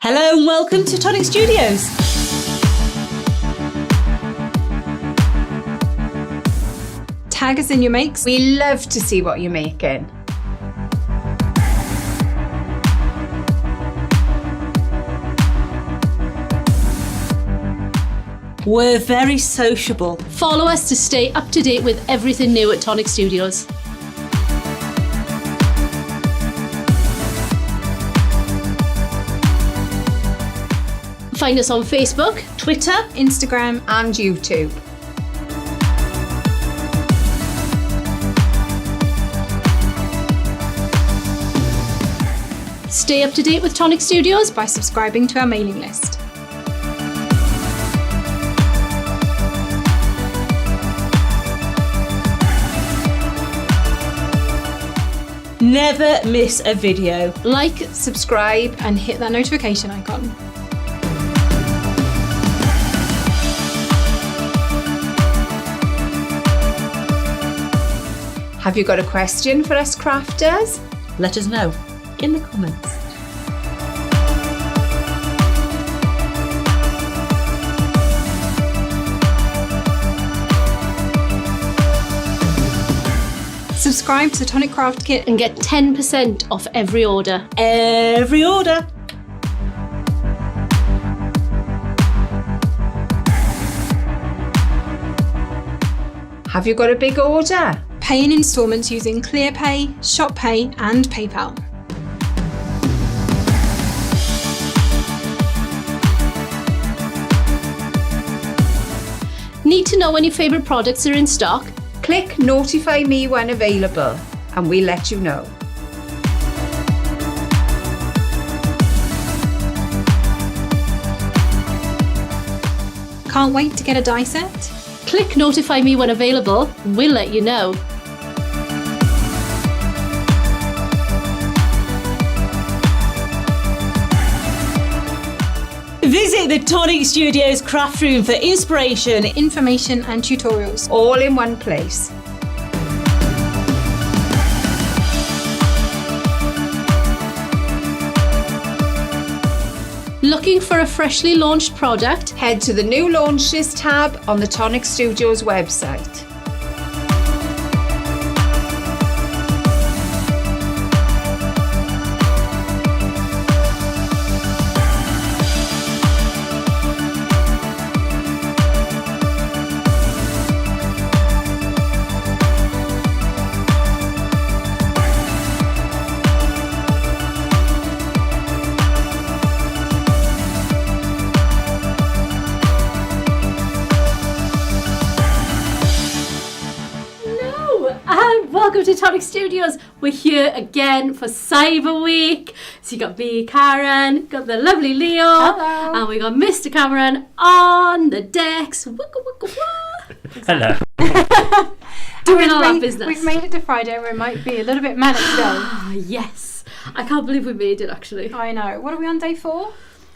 Hello and welcome to Tonic Studios. Tag us in your makes. We love to see what you're making. We're very sociable. Follow us to stay up to date with everything new at Tonic Studios. Find us on Facebook, Twitter, Instagram, And YouTube. stay up to date with Tonic Studios. by subscribing to our mailing list. never miss a video. Like, Subscribe and hit that notification icon. Have you got a question for us crafters? Let us know in the comments. Subscribe to the Tonic Craft Kit and get 10% off every order. Every order. Have you got a big order? pay in instalments using ClearPay, ShopPay and PayPal. Need to know when your favourite products are in stock? Click notify me when available and we'll let you know. Can't wait to get a die set? Click notify me when available, we'll let you know. Visit the Tonic Studios craft room for inspiration. Information and tutorials. All in one place. Looking for a freshly launched product? Head to the new launches tab on the Tonic Studios website. Welcome to Tonic Studios. We're here again for Cyber Week. So you got me, Karen, got the lovely Leo, Hello. and we got Mr. Cameron on the decks. Wicka, wicka, wah. Hello. Doing all that business. We've made it to Friday and we might be a little bit manic today. Ah, yes. I can't believe we made it actually. I know. What are we on day 4?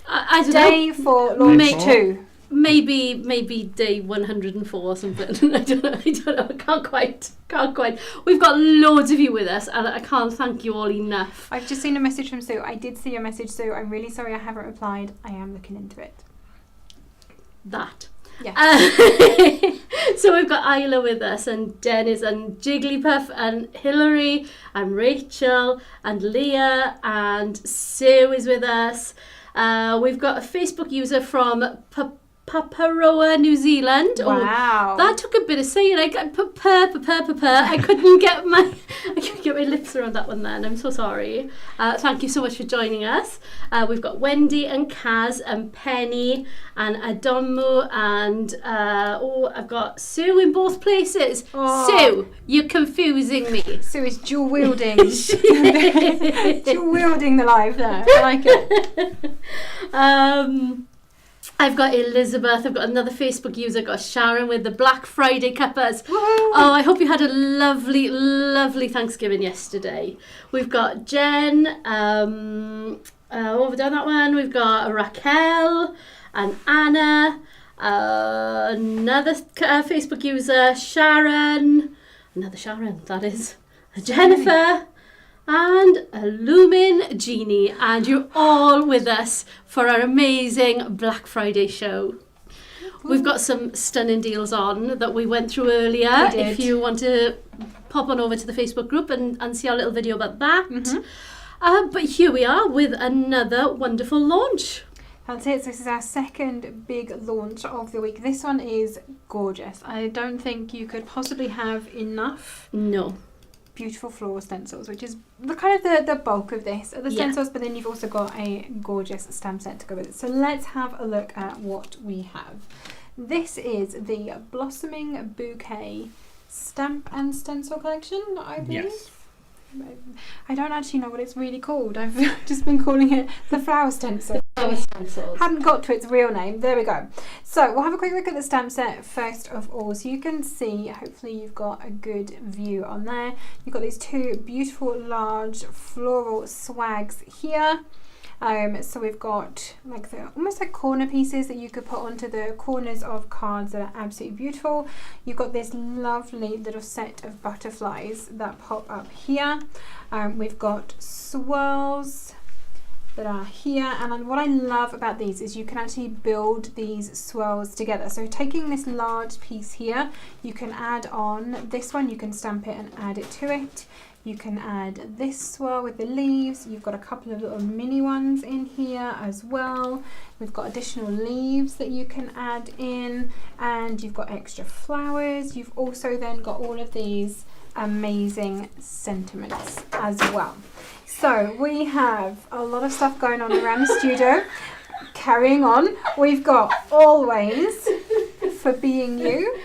I don't Day know. 4, launch May- 2. Maybe day 104 or something. I don't know. Can't quite. We've got loads of you with us and I can't thank you all enough. I've just seen a message from Sue. I did see your message, Sue. I'm really sorry I haven't replied. I am looking into it. That. Yeah. So we've got Isla with us and Dennis and Jigglypuff and Hillary and Rachel and Leah and Sue is with us. We've got a Facebook user from Paparoa, New Zealand. Wow. Oh, that took a bit of saying. I couldn't get my lips around that one then. I'm so sorry. Thank you so much for joining us. We've got Wendy and Kaz and Penny and Adomu and I've got Sue in both places. Oh. Sue, you're confusing me. Sue is dual wielding. Dual wielding the live there. I like it. I've got Elizabeth, I've got another Facebook user, I've got Sharon with the Black Friday cuppers. Woo! Oh, I hope you had a lovely, lovely Thanksgiving yesterday. We've got Jen, over down that one, we've got Raquel and Anna, another Facebook user, Sharon, another Sharon, that is, Jennifer, and a Lumin Genie, and you're all with us for our amazing Black Friday show. We've got some stunning deals on that we went through earlier. We did. If you want to pop on over to the Facebook group and see our little video about that. But here we are with another wonderful launch. That's it. So this is our second big launch of the week. This one is gorgeous. I don't think you could possibly have enough No. beautiful floral stencils, which is the kind of the bulk of this. The stencils, but then you've also got a gorgeous stamp set to go with it. So let's have a look at what we have. This is the Blossoming Bouquet Stamp and Stencil Collection, I believe. Yes. I don't actually know what it's really called. I've just been calling it the flower stencil. Hadn't got to its real name. There we go. So we'll have a quick look at the stamp set first of all, so you can see, hopefully you've got a good view on there. You've got these two beautiful large floral swags here. So we've got like the almost like corner pieces that you could put onto the corners of cards that are absolutely beautiful. You've got this lovely little set of butterflies that pop up here. We've got swirls that are here, and what I love about these is you can actually build these swirls together. So taking this large piece here, you can add on this one, you can stamp it and add it to it. You can add this swirl with the leaves. You've got a couple of little mini ones in here as well. We've got additional leaves that you can add in, and you've got extra flowers. You've also then got all of these amazing sentiments as well. So we have a lot of stuff going on around the studio. Carrying on, we've got always for being you.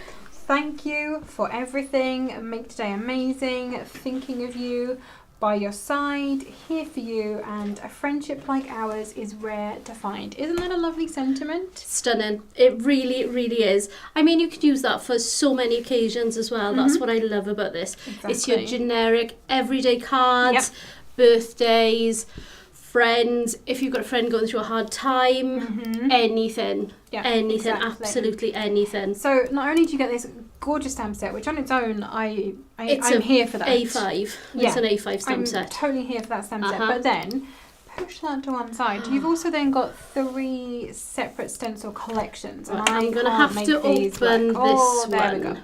Thank you for everything. Make today amazing. Thinking of you, by your side, here for you, and a friendship like ours is rare to find. Isn't that a lovely sentiment? Stunning. It really, really is. I mean, you could use that for so many occasions as well. That's what I love about this. Exactly. It's your generic everyday cards, birthdays, friends, if you've got a friend going through a hard time, anything. Yeah, anything, exactly. Absolutely anything. So not only do you get this gorgeous stamp set, which on its own, I'm here for that. A5. It's an A5 stamp I'm set. totally here for that stamp set. But then, push that to one side. You've also then got 3 separate stencil collections. And I'm going to can't have make to these open work. this there we one. go.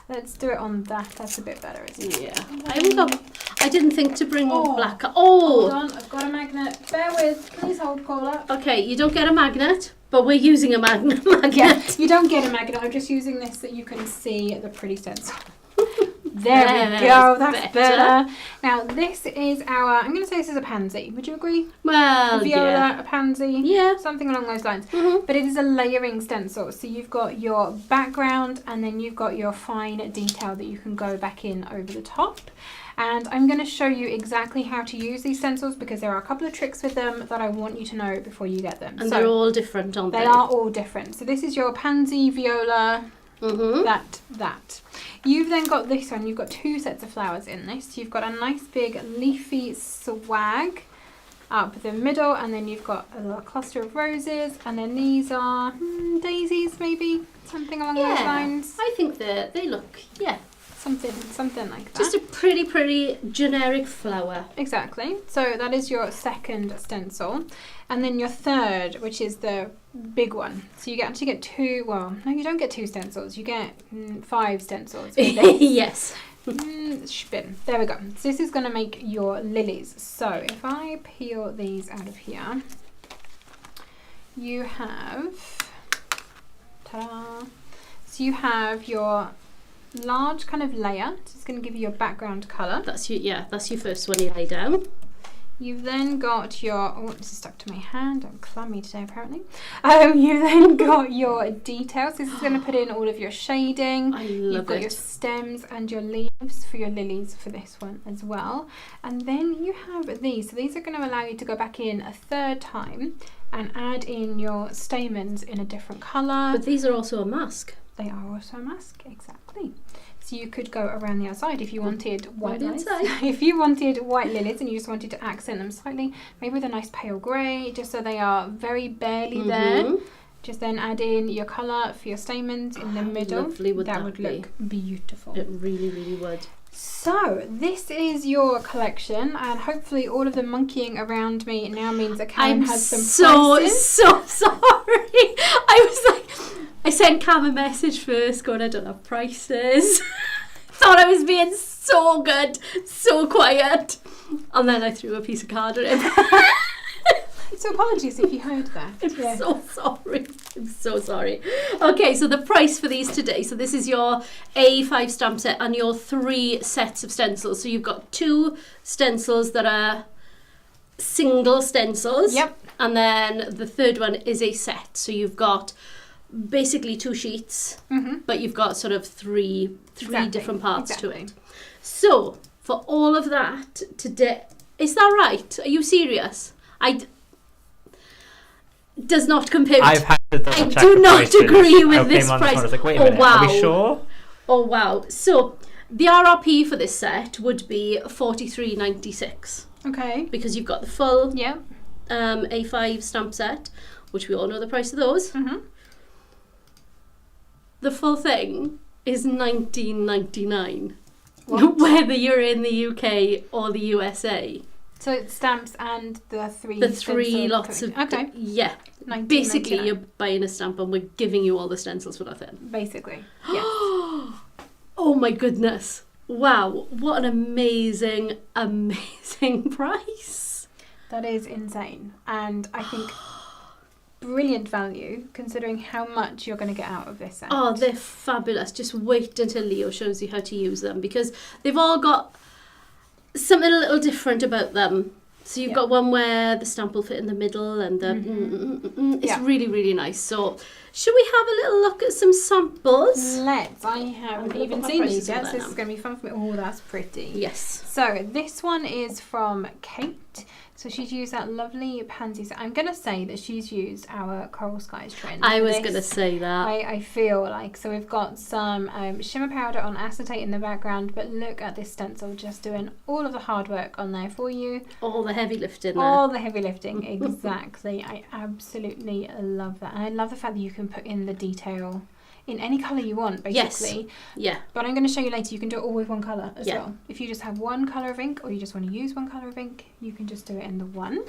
Let's do it on that. That's a bit better, isn't it? Yeah. I didn't think to bring black. Hold on, I've got a magnet. Bear with. Please hold, caller. Okay, you don't get a magnet, but we're using a magnet. Yeah, you don't get a magnet. I'm just using this so you can see the pretty stencil. There we go, that's better. Now this is our, I'm going to say this is a pansy, would you agree? Well, A viola, a pansy, yeah, something along those lines. But it is a layering stencil, so you've got your background and then you've got your fine detail that you can go back in over the top. And I'm going to show you exactly how to use these stencils because there are a couple of tricks with them that I want you to know before you get them. And so they're all different, aren't they? They are all different. So this is your pansy, viola, that. You've then got this one. You've got 2 sets of flowers in this. You've got a nice big leafy swag up the middle, and then you've got a little cluster of roses, and then these are daisies, maybe something along those lines. I think they look something like that. Just a pretty generic flower. Exactly. So that is your second stencil, and then your third, which is the big one. So you actually get 2. Well, no, you don't get 2 stencils. You get 5 stencils. Yes. Spin. There we go. So this is going to make your lilies. So if I peel these out of here, you have, ta-da! So you have your large kind of layer. So it's going to give you your background colour. That's your first one you lay down. You've then got your, oh, this is stuck to my hand, I'm clammy today apparently. You've then got your details. This is going to put in all of your shading. I love You've got your stems and your leaves for your lilies for this one as well. And then you have these. So these are going to allow you to go back in a 3rd time and add in your stamens in a different colour. But these are also a mask. They are also a mask, exactly. So you could go around the outside if you wanted white lilies. If you wanted white lilies and you just wanted to accent them slightly, maybe with a nice pale grey, just so they are very barely there. Just then add in your colour for your stamens in the middle. Lovely would that would look beautiful. It really, really would. So this is your collection, and hopefully all of the monkeying around me now means that Cam has some prices. so sorry. I sent Cam a message first going, I don't have prices. Thought I was being so good, so quiet. And then I threw a piece of card at him. So apologies if you heard that. I'm so sorry. I'm so sorry. Okay, so the price for these today. So this is your A5 stamp set and your 3 sets of stencils. So you've got 2 stencils that are single stencils. Yep. And then the third one is a set. So you've got basically 2 sheets, but you've got sort of three different parts to it. So for all of that today, is that right? Are you serious? Does not compute. I've had to double check. I do not agree with this I price. was like, wait a Oh minute, wow! are we sure? Oh wow! So the RRP for this set would be $43.96 Okay. because you've got the full Yeah. A5 stamp set, which we all know the price of those. The full thing is $19.99, whether you're in the UK or the USA. So it's stamps and the 3. The 3 lots of Okay. yeah. $19.99. Basically, you're buying a stamp and we're giving you all the stencils for nothing. Basically. Yes. Oh my goodness! Wow, what an amazing, amazing price! That is insane, and I think brilliant value considering how much you're going to get out of this set. Oh, they're fabulous. Just wait until Leo shows you how to use them because they've all got something a little different about them. So you've got one where the stamp will fit in the middle and the it's really, really nice. So should we have a little look at some samples? Let's. I haven't gonna even put my seen prices these yet, on so there this is now. going to be fun for me. Oh, that's pretty. Yes. So this one is from Kate. So she's used that lovely pansy set. I'm going to say that she's used our Coral Skies trend. I for was this. going to say that. I feel like, so we've got some shimmer powder on acetate in the background, but look at this stencil just doing all of the hard work on there for you. All the heavy lifting there. All the heavy lifting, exactly. I absolutely love that. And I love the fact that you can put in the detail in any colour you want, basically. Yeah. But I'm going to show you later, you can do it all with one colour as Yeah. well. If you just have one colour of ink or you just want to use one colour of ink, you can just do it in the one.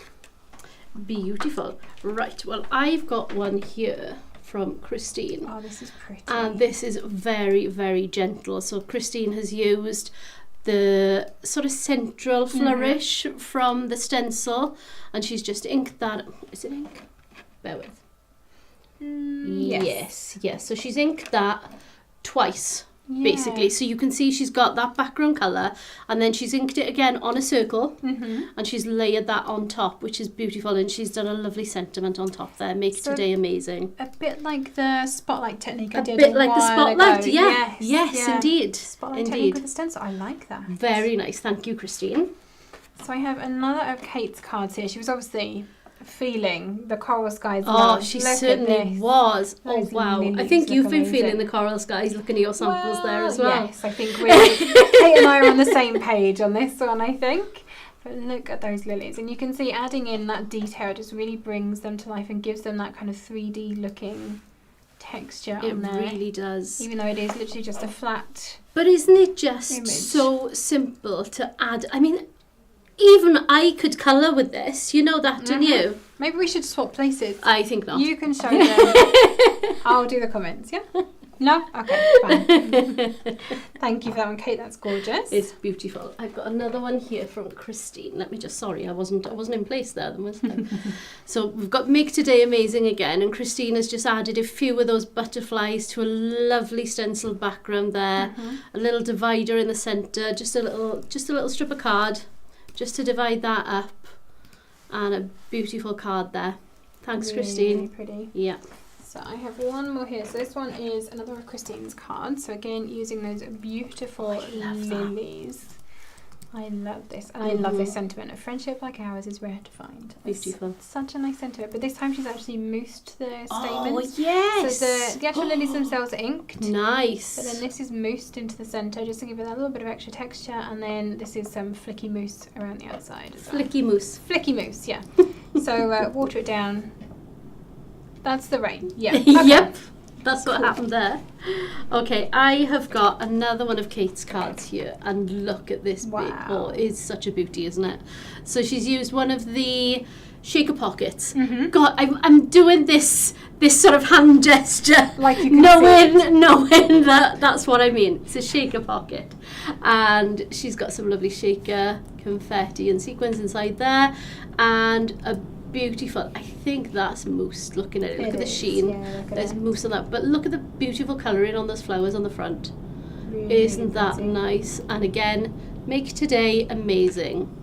Beautiful. Right, well, I've got one here from Christine. Oh, this is pretty. And this is very, very gentle. So Christine has used the sort of central flourish from the stencil, and she's just inked that. Is it ink? Bear with. Yes. So she's inked that twice, basically. So you can see she's got that background colour, and then she's inked it again on a circle, and she's layered that on top, which is beautiful, and she's done a lovely sentiment on top there. Make today amazing. A bit like the spotlight technique I A did bit a like the while spotlight, ago. yeah. Yes, indeed. Spotlight technique with the stencil. I like that. Very nice. Thank you, Christine. So I have another of Kate's cards here. She was obviously feeling the Coral Skies Oh, love. she Look at certainly this. was. Oh, Those wow. I lilies think look you've been amazing. feeling the Coral Skies looking at your samples there as well. Yes, I think Kate and I are on the same page on this one, I think. But look at those lilies. And you can see adding in that detail just really brings them to life and gives them that kind of 3D looking texture It on there. really does. Even though it is literally just a flat... But isn't it just image. so simple to add? I mean, even I could colour with this. You know that, don't you? Maybe we should swap places. I think not. You can show them. I'll do the comments, yeah? No? Okay, fine. Thank you for that one, Kate. That's gorgeous. It's beautiful. I've got another one here from Christine. Let me just, sorry, I wasn't in place there, was I? So we've got Make Today Amazing again, and Christine has just added a few of those butterflies to a lovely stenciled background there. A little divider in the centre, just a little strip of card, just to divide that up, and a beautiful card there. Thanks, really, Christine. Really pretty. Yeah. So I have one more here. So this one is another of Christine's cards. So again, using those beautiful lilies. I love this. And I love this sentiment. A friendship like ours is rare to find. Beautiful. It's such a nice sentiment. But this time she's actually moussed the stamens. Oh, yes. So the actual lilies themselves are inked. Nice. But then this is moussed into the centre just to give it a little bit of extra texture. And then this is some flicky mousse around the outside as well. Flicky mousse. Flicky mousse, yeah. So water it down. That's the rain. Yeah. Yep. That's what happened there. Okay, I have got another one of Kate's cards here, and look at this. Wow. Oh, it's such a beauty, isn't it? So she's used one of the shaker pockets. God, I'm doing this sort of hand gesture, Like you can knowing that that's what I mean. It's a shaker pocket, and she's got some lovely shaker confetti and sequins inside there, and a beautiful, I think that's mousse. Looking at it, look at the sheen. Yeah, look at There's it. mousse on that, but look at the beautiful colouring on those flowers on the front. Really, Isn't that pretty. nice? And again, make today amazing.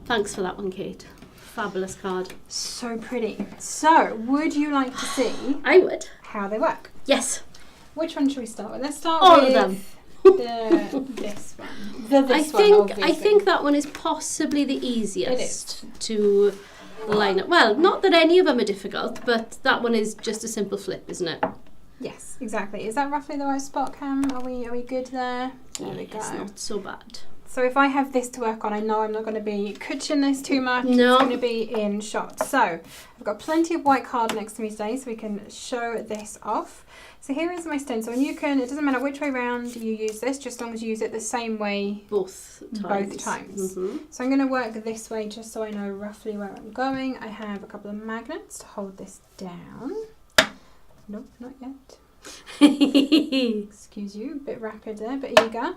Thanks for that one, Kate. Fabulous card. So pretty. So, would you like to see I would. how they work? Yes. Which one should we start with? Let's start All with of them. this one. This one, I obviously. think that one is possibly the easiest It is. to line up. Well, not that any of them are difficult, but that one is just a simple flip, isn't it? Yes, exactly. Is that roughly the right spot, Cam? Are we good there? There we go. It's not so bad. So if I have this to work on, I know I'm not going to be cutching this too much. No. It's going to be in shot. So I've got plenty of white card next to me today, so we can show this off. So here is my stencil, and you can, it doesn't matter which way round you use this, just as long as you use it the same way Both times. both times. Mm-hmm. So I'm going to work this way just so I know roughly where I'm going. I have a couple of magnets to hold this down. Nope, not yet. Excuse you, a bit rapid there, but eager.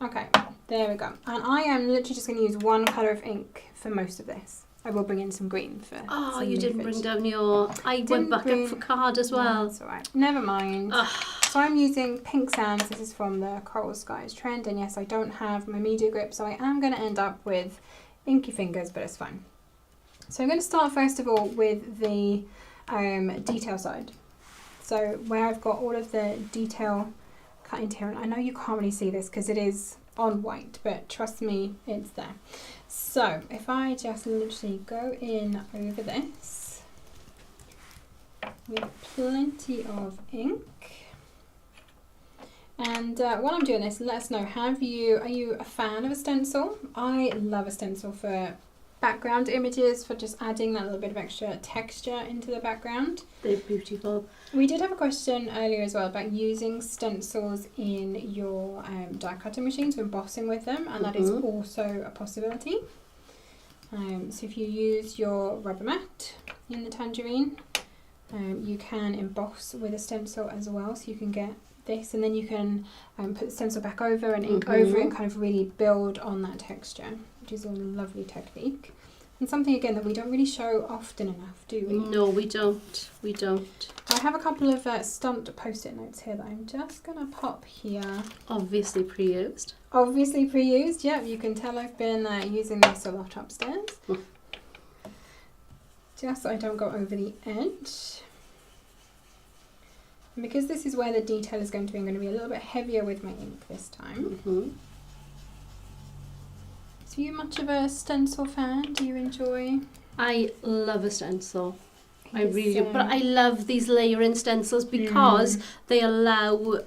Okay, there we go. And I am literally just going to use one colour of ink for most of this. I will bring in some green for Oh, some you didn't leafage. bring down your... I went Didn't back bring- up for card as well. That's alright. Never mind. So I'm using pink sands. This is from the Coral Skies trend. And yes, I don't have my media grip, so I am going to end up with inky fingers, but it's fine. So I'm going to start first of all with the detail side. So where I've got all of the detail cut into here, and I know you can't really see this because it is on white, but trust me, it's there. So if I just literally go in over this with plenty of ink, and while I'm doing this, let us know, are you a fan of a stencil? I love a stencil for background images, for just adding that little bit of extra texture into the background. They're beautiful. We did have a question earlier as well about using stencils in your die cutting machines, so embossing with them, and that is also a possibility. So if you use your rubber mat in the tangerine, you can emboss with a stencil as well, so you can get this, and then you can put the stencil back over and ink over it and kind of really build on that texture, which is a lovely technique. And something, again, that we don't really show often enough, do we? No, we don't. We don't. I have a couple of stumped post-it notes here that I'm just going to pop here. Obviously pre-used. Obviously pre-used, yep. You can tell I've been using this a lot upstairs. Just so I don't go over the edge. And because this is where the detail is going to be, I'm going to be a little bit heavier with my ink this time. So are you much of a stencil fan? Do you enjoy? I love a stencil. I It's, really do. But I love these layering stencils because they allow...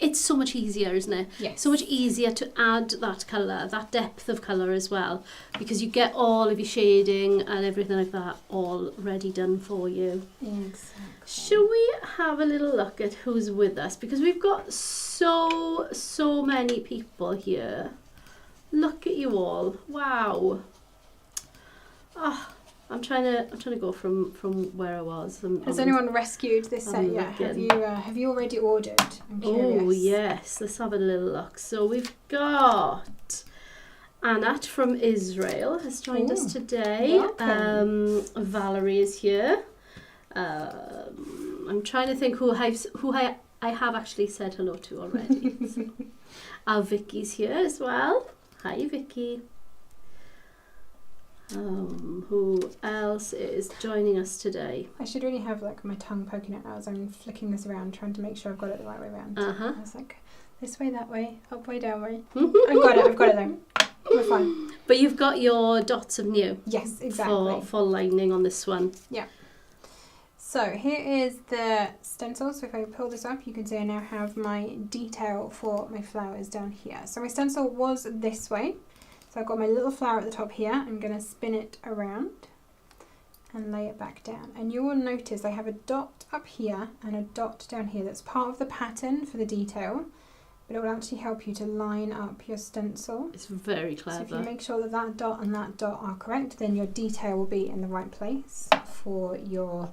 It's so much easier, isn't it? Yes. So much easier to add that colour, that depth of colour as well, because you get all of your shading and everything like that all ready done for you. Exactly. Shall we have a little look at who's with us? Because we've got so many people here. Look at you all. Wow. Oh, I'm trying to go from where I was. Has anyone rescued this set I'm yet? looking. Have you already ordered? I'm curious. Oh yes, let's have a little look. So we've got Anat from Israel has joined us today. welcome. Valerie is here. I'm trying to think who I have actually said hello to already. So, Vicky's here as well. Hi Vicky. Who else is joining us today? I should really have like my tongue poking out as I'm flicking this around, trying to make sure I've got it the right way around. I was like, this way, that way, up way, down way. I've got it though. We're fine. But you've got your dots of new. Yes, exactly. For lining on this one. Yeah. So here is the stencil. So if I pull this up, you can see I now have my detail for my flowers down here. So my stencil was this way. So I've got my little flower at the top here. I'm going to spin it around. and lay it back down. And you will notice I have a dot up here and a dot down here. That's part of the pattern for the detail, but it will actually help you to line up your stencil. It's very clever. So if you make sure that that dot and that dot are correct, then your detail will be in the right place for your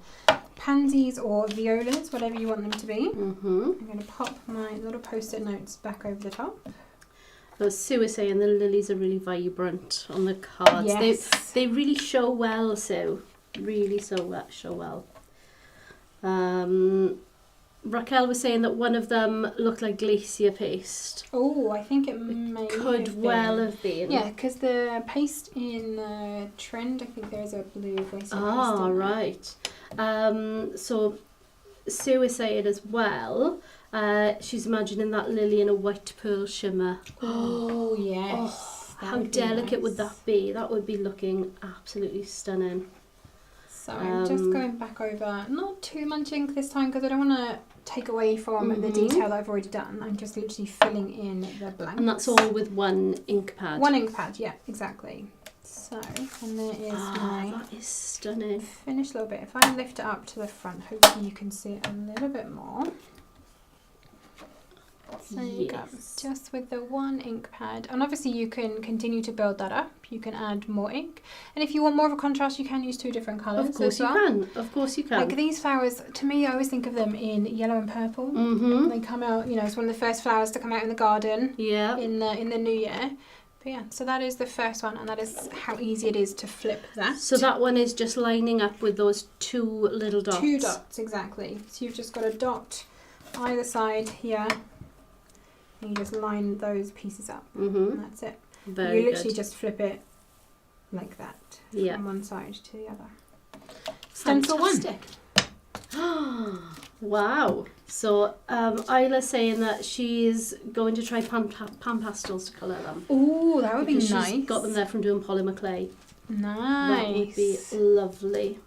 pansies or violas, whatever you want them to be. I'm going to pop my little post-it notes back over the top. Sue was saying the lilies are really vibrant on the cards. Yes. They really show well, Sue. Really show well. Raquel was saying that one of them looked like glacier paste. Oh, I think it may Could well have been. Yeah, because the paste in Trend, I think there is a blue glacier paste. Ah, right. So Sue is saying as well, she's imagining that lily in a white pearl shimmer. Oh, yes. Oh, how delicate would that be? That would be looking absolutely stunning. So I'm just going back over, not too much ink this time because I don't want to take away from the detail that I've already done. I'm just literally filling in the blanks. And that's all with one ink pad. One ink pad, yeah, exactly. So, and there is my that is stunning. finished little bit. If I lift it up to the front, hopefully you can see it a little bit more. So there you go, just with the one ink pad. And obviously you can continue to build that up. You can add more ink. And if you want more of a contrast, you can use two different colours. Of course you can. Of course you can. Like these flowers, to me, I always think of them in yellow and purple. They come out, you know, it's one of the first flowers to come out in the garden. Yeah. In the new year. But yeah, so that is the first one, and that is how easy it is to flip that. So that one is just lining up with those two little dots. Two dots, exactly. So you've just got a dot either side here. And you just line those pieces up. And that's it. Very you literally good. just flip it like that. Yeah. From one side to the other. Stencil Fantastic. Wow. So Isla's saying that she's going to try pan pastels to colour them. Oh, that would be Because nice. she's got them there from doing polymer clay. Nice. That would be lovely.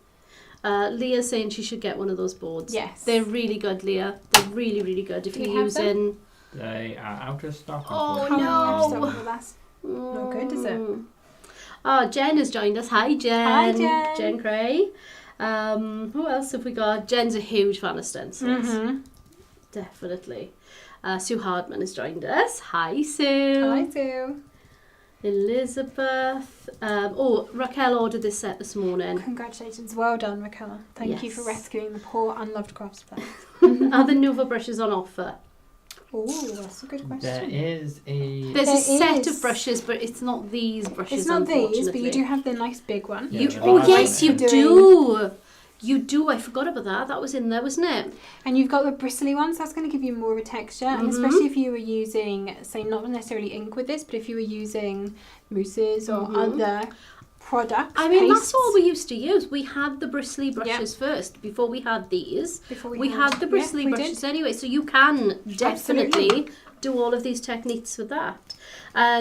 Leah's saying she should get one of those boards. Yes. They're really good, Leah. They're really, really good. If Do you you're have them? using... They are out of stock. Oh, unfortunately. no. That's not good, is it? Oh, Jen has joined us. Hi, Jen. Hi, Jen. Jen Cray. Who else have we got? Jen's a huge fan of stencils. Definitely. Sue Hardman has joined us. Hi, Sue. Hi, Sue. Elizabeth. Raquel ordered this set this morning. Congratulations. Well done, Raquel. Thank you for Yes. rescuing the poor unloved crafts plants. Are the Nuvo brushes on offer? Oh, that's a good question. There is a... There's a There set is. of brushes, but it's not these brushes, It's not these, but you unfortunately. do have the nice big one. Yeah, You, the oh, large yes, you one. do. You do. I forgot about that. That was in there, wasn't it? And you've got the bristly ones, that's going to give you more of a texture. And especially if you were using, say, not necessarily ink with this, but if you were using mousses or other products. I mean, pastes, that's all we used to use. We had the bristly brushes first before we had these. Before We had the bristly we brushes did. anyway, so you can definitely do all of these techniques with that.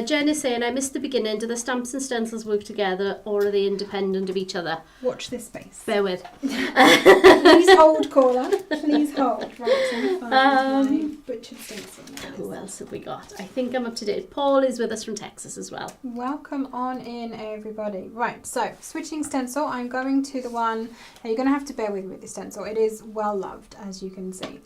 Jen is saying, I missed the beginning. Do the stamps and stencils work together, or are they independent of each other? Watch this space. Bear with. Please hold, caller. Please hold. Right, so my butchered stencil. Who else have we got? I think I'm up to date. Paul is with us from Texas as well. Welcome on in, everybody. Right, so switching stencil, I'm going to the one. Now you're going to have to bear with me with this stencil. It is well loved, as you can see.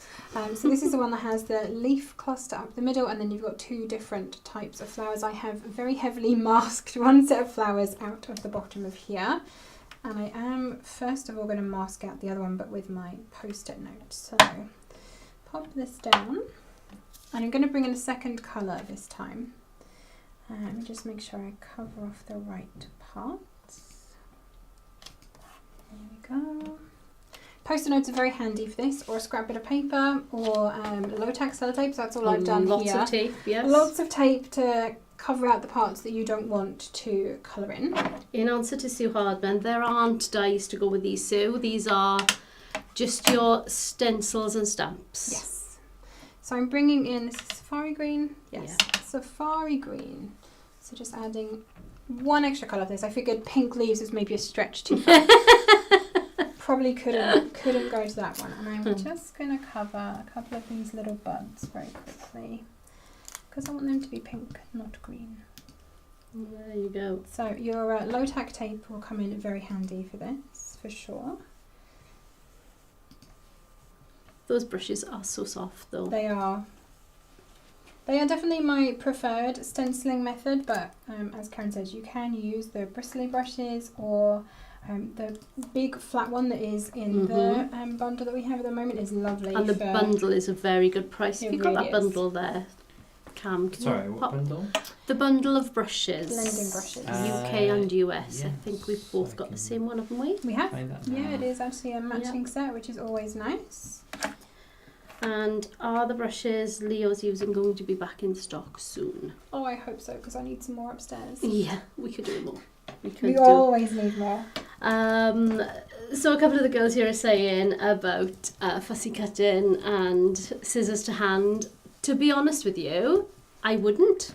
So this is the one that has the leaf cluster up the middle, and then you've got two different types of flowers. I have very heavily masked one set of flowers out of the bottom of here. And I am, first of all, going to mask out the other one, but with my post-it note. So, pop this down. And I'm going to bring in a second colour this time. Let me just make sure I cover off the right parts. There we go. Post-it notes are very handy for this, or a scrap bit of paper, or low-tack sellotape, so that's all I've done Lots here. of tape, yes. Lots of tape to cover out the parts that you don't want to colour in. In answer to Sue Hardman, there aren't dies to go with these, Sue. These are just your stencils and stamps. Yes. So I'm bringing in, this is Safari Green. Yes, Yeah. Safari Green. So just adding one extra colour of this. I figured pink leaves was maybe a stretch too far. Probably couldn't go to that one. And I'm just going to cover a couple of these little buds very quickly, because I want them to be pink, not green. There you go. So your low tack tape will come in very handy for this, for sure. Those brushes are so soft though. They are. They are definitely my preferred stenciling method, but as Karen says, you can use the bristly brushes or the big flat one that is in the bundle that we have at the moment is lovely. And the bundle is a very good price. If you've got that bundle there, Cam, can Sorry, you what pop bundle? the bundle of brushes? Blending brushes. UK and US. I yes, think we've both I got the can same one, haven't we? We have. Try that Yeah, now. it is actually a matching set, which is always nice. And are the brushes Leo's using going to be back in stock soon? Oh, I hope so, because I need some more upstairs. Yeah, we could do more. We always need more. So a couple of the girls here are saying about fussy cutting and scissors to hand. To be honest with you, I wouldn't.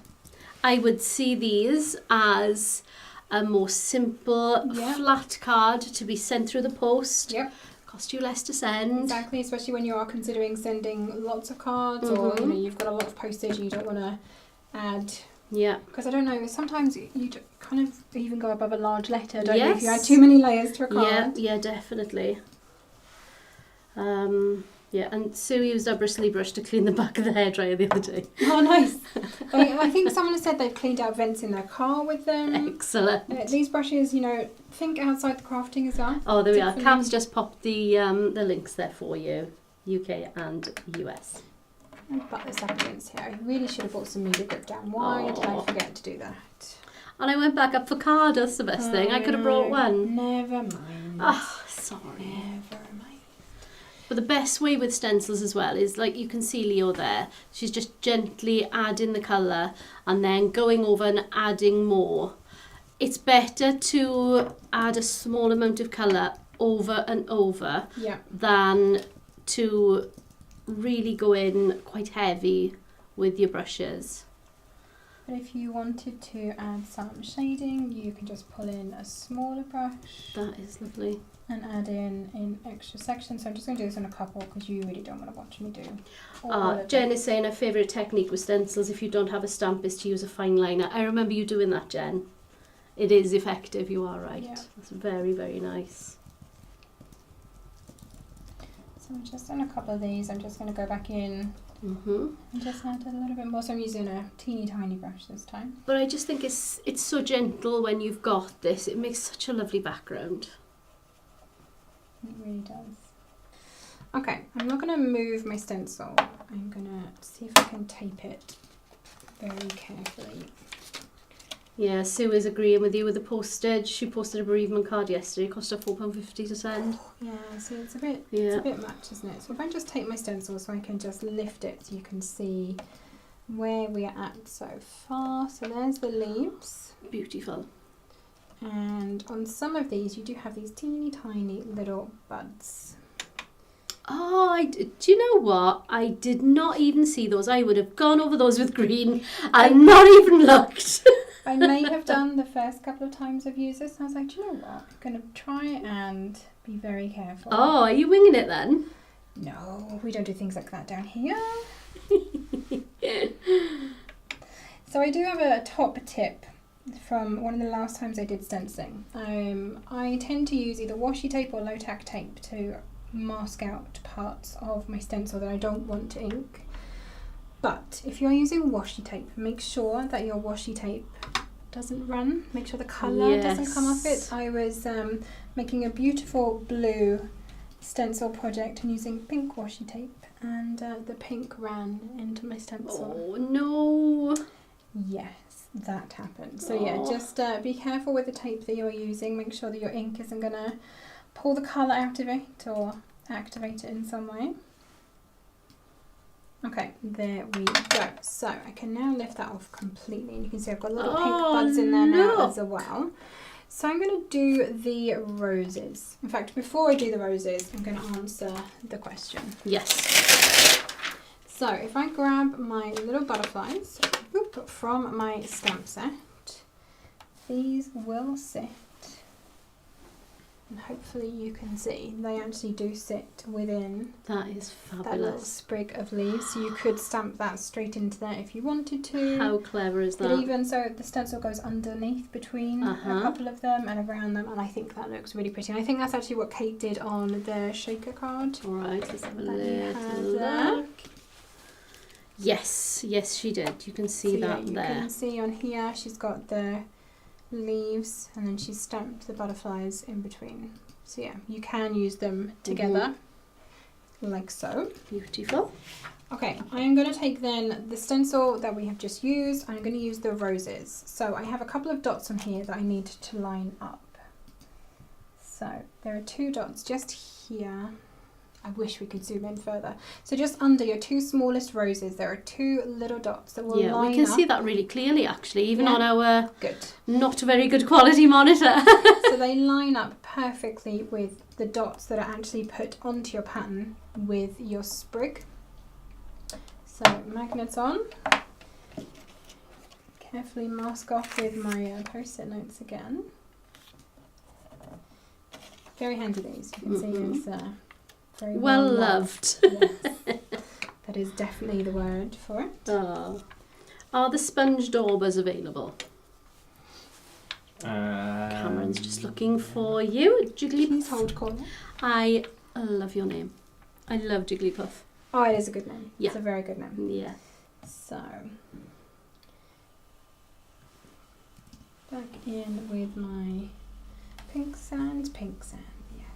I would see these as a more simple, flat card to be sent through the post. Yep. Cost you less to send. Exactly, especially when you are considering sending lots of cards or you know, you've got a lot of postage and you don't want to add. Yeah. Because I don't know, sometimes you kind of even go above a large letter, don't you? If you add Yes. too many layers to a card. Yeah, definitely. Yeah, and Sue used our bristly brush to clean the back of the hairdryer the other day. Oh, nice. I think someone has said they've cleaned out vents in their car with them. Excellent. These brushes, you know, think outside the crafting as well. Oh, there we are. Definitely. Cam's just popped the links there for you, UK and US. I'll butt this up against here. I really should have bought some media grip down. Why did I forget to do that? And I went back up for card, that's the best thing. I could have brought one. Never mind. Oh, sorry. Never mind. But the best way with stencils as well is, like, you can see Leo there. She's just gently adding the colour and then going over and adding more. It's better to add a small amount of colour over and over than to really go in quite heavy with your brushes. But if you wanted to add some shading, you can just pull in a smaller brush. That is lovely. And add in extra sections. So I'm just going to do this on a couple because you really don't want to watch me do all of Jen it. is saying her favourite technique with stencils, if you don't have a stamp, is to use a fine liner. I remember you doing that, Jen. It is effective, you are right. Yeah. It's very, very nice. So I'm just on a couple of these. I'm just going to go back in and just add a little bit more. So I'm using a teeny tiny brush this time. But I just think it's so gentle when you've got this. It makes such a lovely background. It really does. Okay, I'm not going to move my stencil. I'm going to see if I can tape it very carefully. Yeah, Sue is agreeing with you with the postage. She posted a bereavement card yesterday. It cost her £4.50 to send. Yeah, see, it's a bit much, isn't it? So if I just take my stencil so I can just lift it so you can see where we are at so far. So there's the leaves. Beautiful. And on some of these, you do have these teeny tiny little buds. Oh, do you know what? I did not even see those. I would have gone over those with green and not even looked. I may have done the first couple of times I've used this, and I was like, do you know what? I'm going to try and be very careful. Oh, are you winging it then? No, we don't do things like that down here. So I do have a top tip from one of the last times I did stenciling. I tend to use either washi tape or low tack tape to mask out parts of my stencil that I don't want to ink. But if you're using washi tape, make sure that your washi tape doesn't run. Make sure the colour doesn't come off it. I was making a beautiful blue stencil project and using pink washi tape, and the pink ran into my stencil. Oh no! Yes, that happened. So yeah, just be careful with the tape that you're using. Make sure that your ink isn't going to pull the colour out of it or activate it in some way. Okay, there we go. So I can now lift that off completely, and you can see I've got little pink buds in there now as well. So I'm going to do the roses. In fact, before I do the roses, I'm going to answer the question. Yes. So if I grab my little butterflies from my stamp set, these will sit And hopefully you can see they actually do sit within That is that little fabulous. sprig of leaves. So you could stamp that straight into there if you wanted to. How clever is But that? even so, the stencil goes underneath between a couple of them and around them, and I think that looks really pretty. And I think that's actually what Kate did on the shaker card. All right, let's have a That you little had there. look. Yes, yes, she did. You can see So that you there. can see on here she's got the leaves and then she's stamped the butterflies in between. So yeah, you can use them together like so. Beautiful. Okay, I'm going to take then the stencil that we have just used. I'm going to use the roses. So I have a couple of dots on here that I need to line up. So there are 2 dots just here. I wish we could zoom in further. So just under your 2 smallest roses, there are 2 little dots that will line up. Yeah, we can see that really clearly actually, even on our Good. not very good quality monitor. So they line up perfectly with the dots that are actually put onto your pattern with your sprig. So magnets on. Carefully mask off with my post-it notes again. Very handy these. You can see it's very Well loved. loved. Yes. That is definitely the word for it. Oh. Are the sponge daubers available? Cameron's just looking for you, Jigglypuff. Please hold call. I love your name. I love Jigglypuff. Oh, it is a good name. Yeah. It's a very good name. Yeah. So, back in with my pink sand, yes.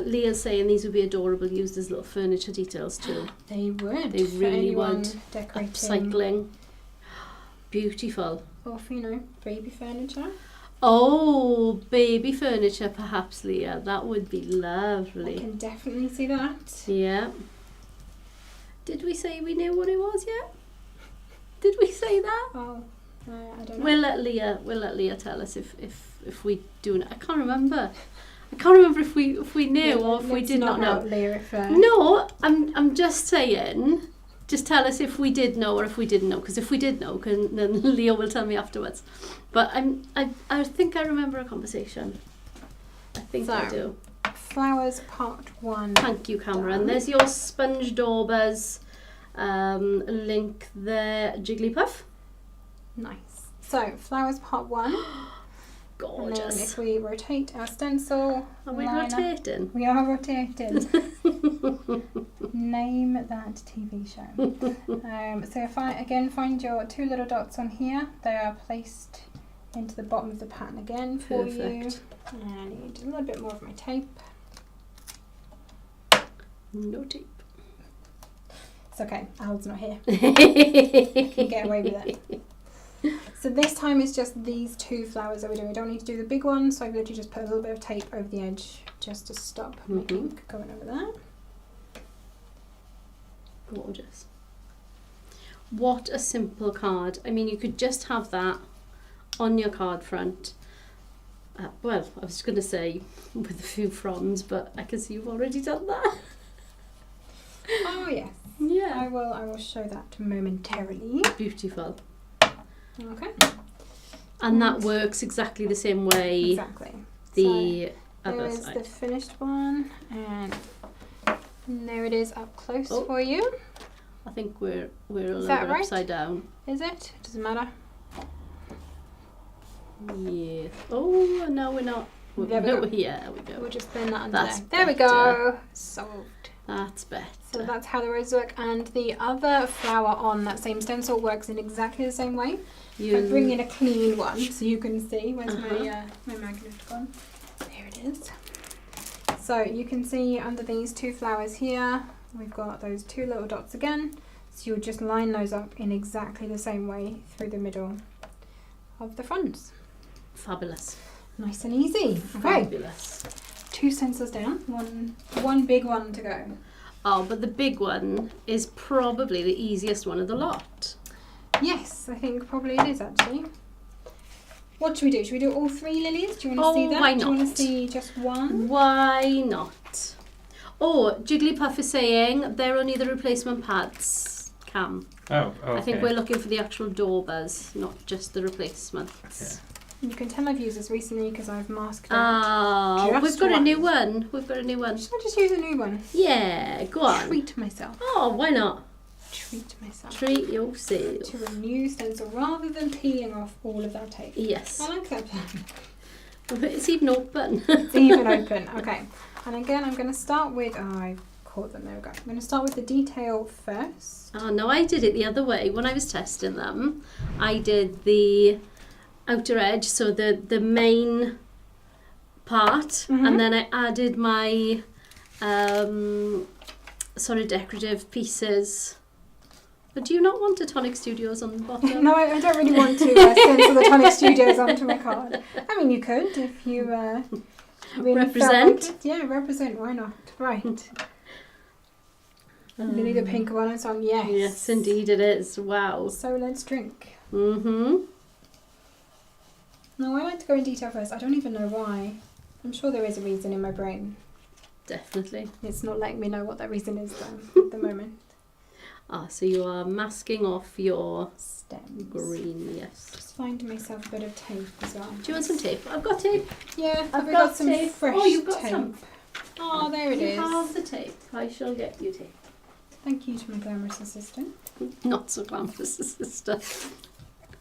Leah's saying these would be adorable used as little furniture details too. They would. They for really anyone would. decorating. Upcycling. Beautiful. Or for, baby furniture. Oh, baby furniture perhaps, Leah. That would be I lovely. can definitely see that. Yeah. Did we say we knew what it was yet? Did we say that? Oh, I don't know. We'll let Leah tell us if we do. I can't remember. I can't remember if we knew or if we Let's did not know. out Leah if, No, I'm just saying. Just tell us if we did know or if we didn't know. Because if we did know, then Leah will tell me afterwards. But I think I remember a conversation. I think I do. Flowers part 1. Thank you, Cameron. There's your sponge daubers link there, Jigglypuff. Nice. So, flowers part 1. And then Gorgeous. if we rotate our stencil, Are we line up- rotating? We are rotating. Name that TV show. So if I again find your 2 little dots on here, they are placed into the bottom of the pattern again for you. Perfect. And I need a little bit more of my tape. No tape. It's okay, Al's not here. You can get away with it. So this time it's just these 2 flowers that we're doing. We don't need to do the big one, so I've literally just put a little bit of tape over the edge just to stop my ink going over there. Gorgeous. What a simple card. I mean, you could just have that on your card front. Well, I was going to say with a few fronds, but I can see you've already done that. Oh yes. Yeah. I will show that momentarily. Beautiful. Okay. And that works exactly the same way Exactly. the So other there is side. the finished one, and there it is up close Oh. for you. I think we're a little that bit right? upside down. Is it? Doesn't matter. Yeah. Oh, no, we're not. There we go. Yeah, we go. We'll just bend that under That's there. There we better. go. Solved. That's better. So that's how the roses work, and the other flower on that same stencil works in exactly the same way. I bring in a clean one so you can see. Where's my magnet gone? There it is. So you can see under these 2 flowers here, we've got those 2 little dots again. So you'll just line those up in exactly the same way through the middle of the fronds. Fabulous. Nice and easy. Okay, Fabulous. 2 stencils down, one big one to go. Oh, but the big one is probably the easiest one of the lot. Yes, I think probably it is actually. What should we do? Should we do all 3 lilies? Do you want to see that? Why Do you want not? to see just one? Why not? Oh, Jigglypuff is saying they're only the replacement pads, Cam. Oh, okay. I think we're looking for the actual daubers, not just the replacements. You can tell I've used this recently because I've masked it. Ah, Just we've got a once. new one. We've got a new one. Should I just use a new one? Yeah, go on. Treat myself. Oh, why not? Treat myself. Treat yourself. To a new stencil rather than peeling off all of that tape. Yes. I like that plan. It's even open. It's even open. Okay. And again, I'm going to start with... Oh, I caught them. There we go. I'm going to start with the detail first. Oh, no, I did it the other way. When I was testing them, I did the outer edge, so the main part, and then I added my sort of decorative pieces. But do you not want a Tonic Studios on the bottom? No, I don't really want to stencil the Tonic Studios onto my card. I mean, you could if you really Represent. felt like it. Yeah, represent. Why not? Right. Lily the pink one and so on. Yes. Yes, indeed it is. Wow. So let's drink. Mm-hmm. No, I like to go in detail first. I don't even know why. I'm sure there is a reason in my brain. Definitely. It's not letting me know what that reason is though at the moment. Ah, so you are masking off your Stems. green, yes. Just finding myself a bit of tape as well. Do you want some tape? I've got tape. Yeah, I've we got some tape. fresh Oh, you've got tape. some. Oh, there it You is. have the tape. I shall get you tape. Thank you to my glamorous assistant. Not so glamorous, sister.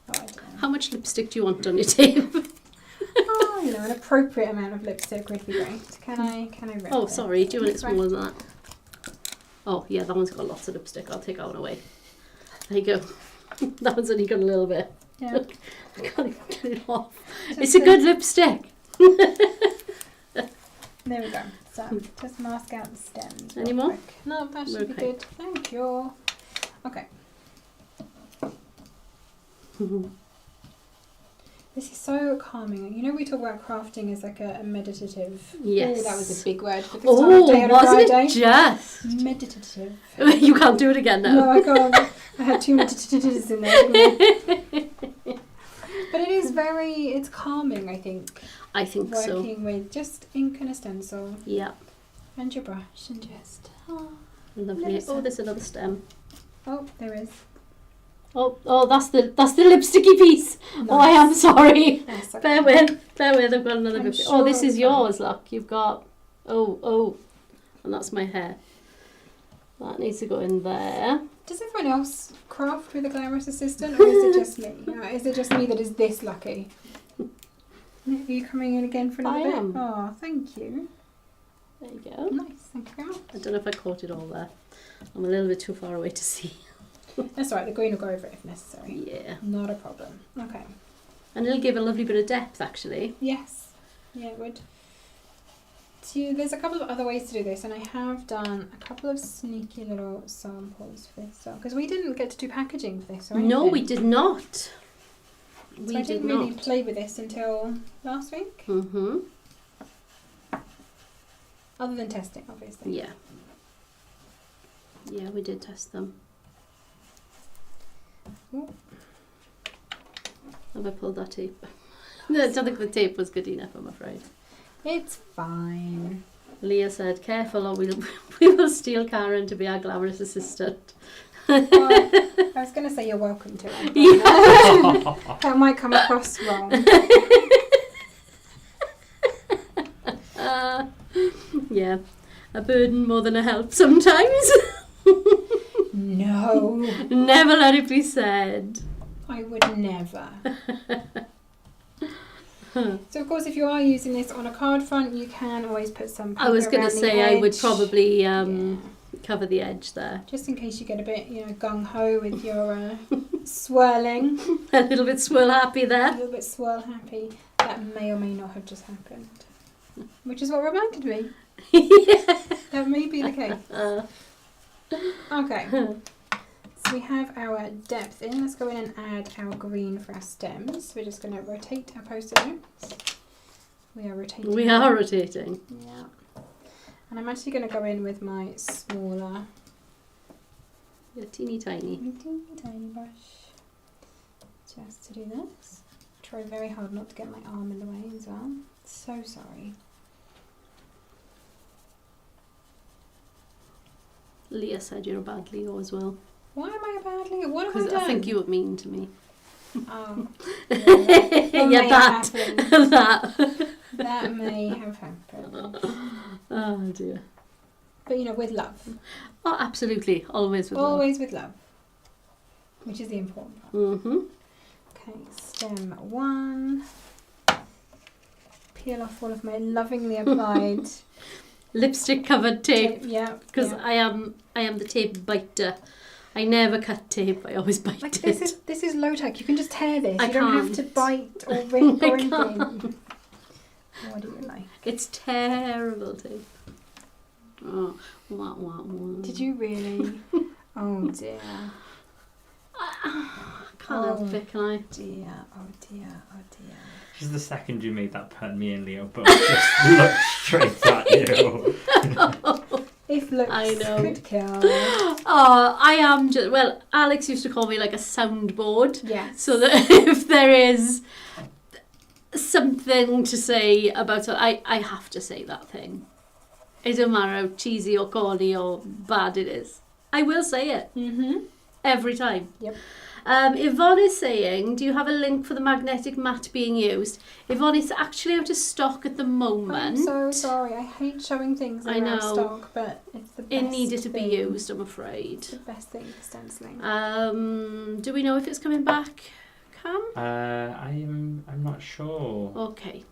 Oh, I don't know. How much lipstick do you want on your tape? Oh, you know, an appropriate amount of lipstick would be great. Can I rip Oh, it? sorry. Do you want it That's right. smaller than that? Oh, yeah, that one's got lots of lipstick. I'll take that one away. There you go. That one's only got a little bit. Yeah. I can't even get it off. Just It's a good lipstick. There we go. So, just mask out the stems. Any real more? quick. No, that should be Okay. good. Thank you. Okay. This is so calming. You know, we talk about crafting as like a meditative. Yes. Oh, that was a big word for this time of day Oh, on a wasn't Friday. it just? Meditative. You can't do it again now. No, I can't. I had too much in there. Didn't I? But it is it's calming, I think. I think so. Working with just ink and a stencil Yeah. and your brush and just. Lovely. Never Oh, there's another stem. Oh, there is. Oh, that's the lipsticky piece. Oh, I am sorry. Nice, okay. Bear with. I've got another I'm bit. sure Oh, this is it's yours. Look, you've got. Oh, and that's my hair. That needs to go in there. Does everyone else craft with a glamorous assistant, or is it just me? Is it just me that is this lucky? Are you coming in again for another I bit? am. Oh, thank you. There you go. Nice, thank you very much. I don't know if I caught it all there. I'm a little bit too far away to see. That's all right. The green will go over it if necessary. Yeah. Not a problem. Okay. And it'll give a lovely bit of depth, actually. Yes. Yeah, it would. There's a couple of other ways to do this, and I have done a couple of sneaky little samples for this, because we didn't get to do packaging for this, or anything. No, we did not. So We I did didn't really not. play with this until last week, Mm-hmm. other than testing, obviously. Yeah. Yeah, we did test them. Ooh. Have I pulled that tape? No, I don't think the tape was good enough, I'm afraid. It's fine. Leah said, careful or we will steal Karen to be our glamorous assistant. Well, I was going to say you're welcome to it. That might come across wrong. Yeah, a burden more than a help sometimes. No, Never let it be said. I would never. So of course, if you are using this on a card front, you can always put some paper I was going to around the say I would edge. probably Yeah. cover the edge there. Just in case you get a bit, gung-ho with your swirling, A little bit swirl happy a there. little bit swirl happy. That may or may not have just happened. Which is what reminded me. That may be the case. Okay. So we have our depth in. Let's go in and add our green for our stems. We're just going to rotate our post-it notes. We are rotating. We are rotating. Yeah. And I'm actually going to go in with my smaller, You're teeny tiny. tiny brush. Just to do this. Try very hard not to get my arm in the way as well. So sorry. Leah said you're a bad Leo as well. Why am I a bad Leo? What have I Because done? I think you were mean to me. Oh. Yeah, that. that. That may have happened. Oh dear. But you know, with love. Oh, absolutely. Always with Always with love. Which is the important part. Mm-hmm. Okay, stem 1. Peel off all of my lovingly applied Lipstick covered tape. Yeah. Because yeah. I am the tape biter. I never cut tape. I always bite Like it. this is low tech. You can just tear this. I You don't have can't. to bite or rip I or anything. can't. What do you like? It's terrible tape. Oh, wah, wah, wah. Did you really? Oh dear. Can't help it, can I? Dear. Oh dear. Oh dear. Just the second you made that pun, me and Leo both just looked straight at you. If looks I know. could kill. Oh, I am just... Well, Alex used to call me like a soundboard. Yes. So that if there is something to say about it, I have to say that thing. It doesn't matter how cheesy or corny or bad it is. I will say it. Mm-hmm. Every time. Yep. Yvonne is saying, do you have a link for the magnetic mat being used? Yvonne, it's actually out of stock at the moment. I'm so sorry. I hate showing things that I are out of know. stock, but it's the best It needed to be thing. used, I'm afraid. It's the best thing for stenciling. Do we know if it's coming back, Cam? I'm not sure. Okay.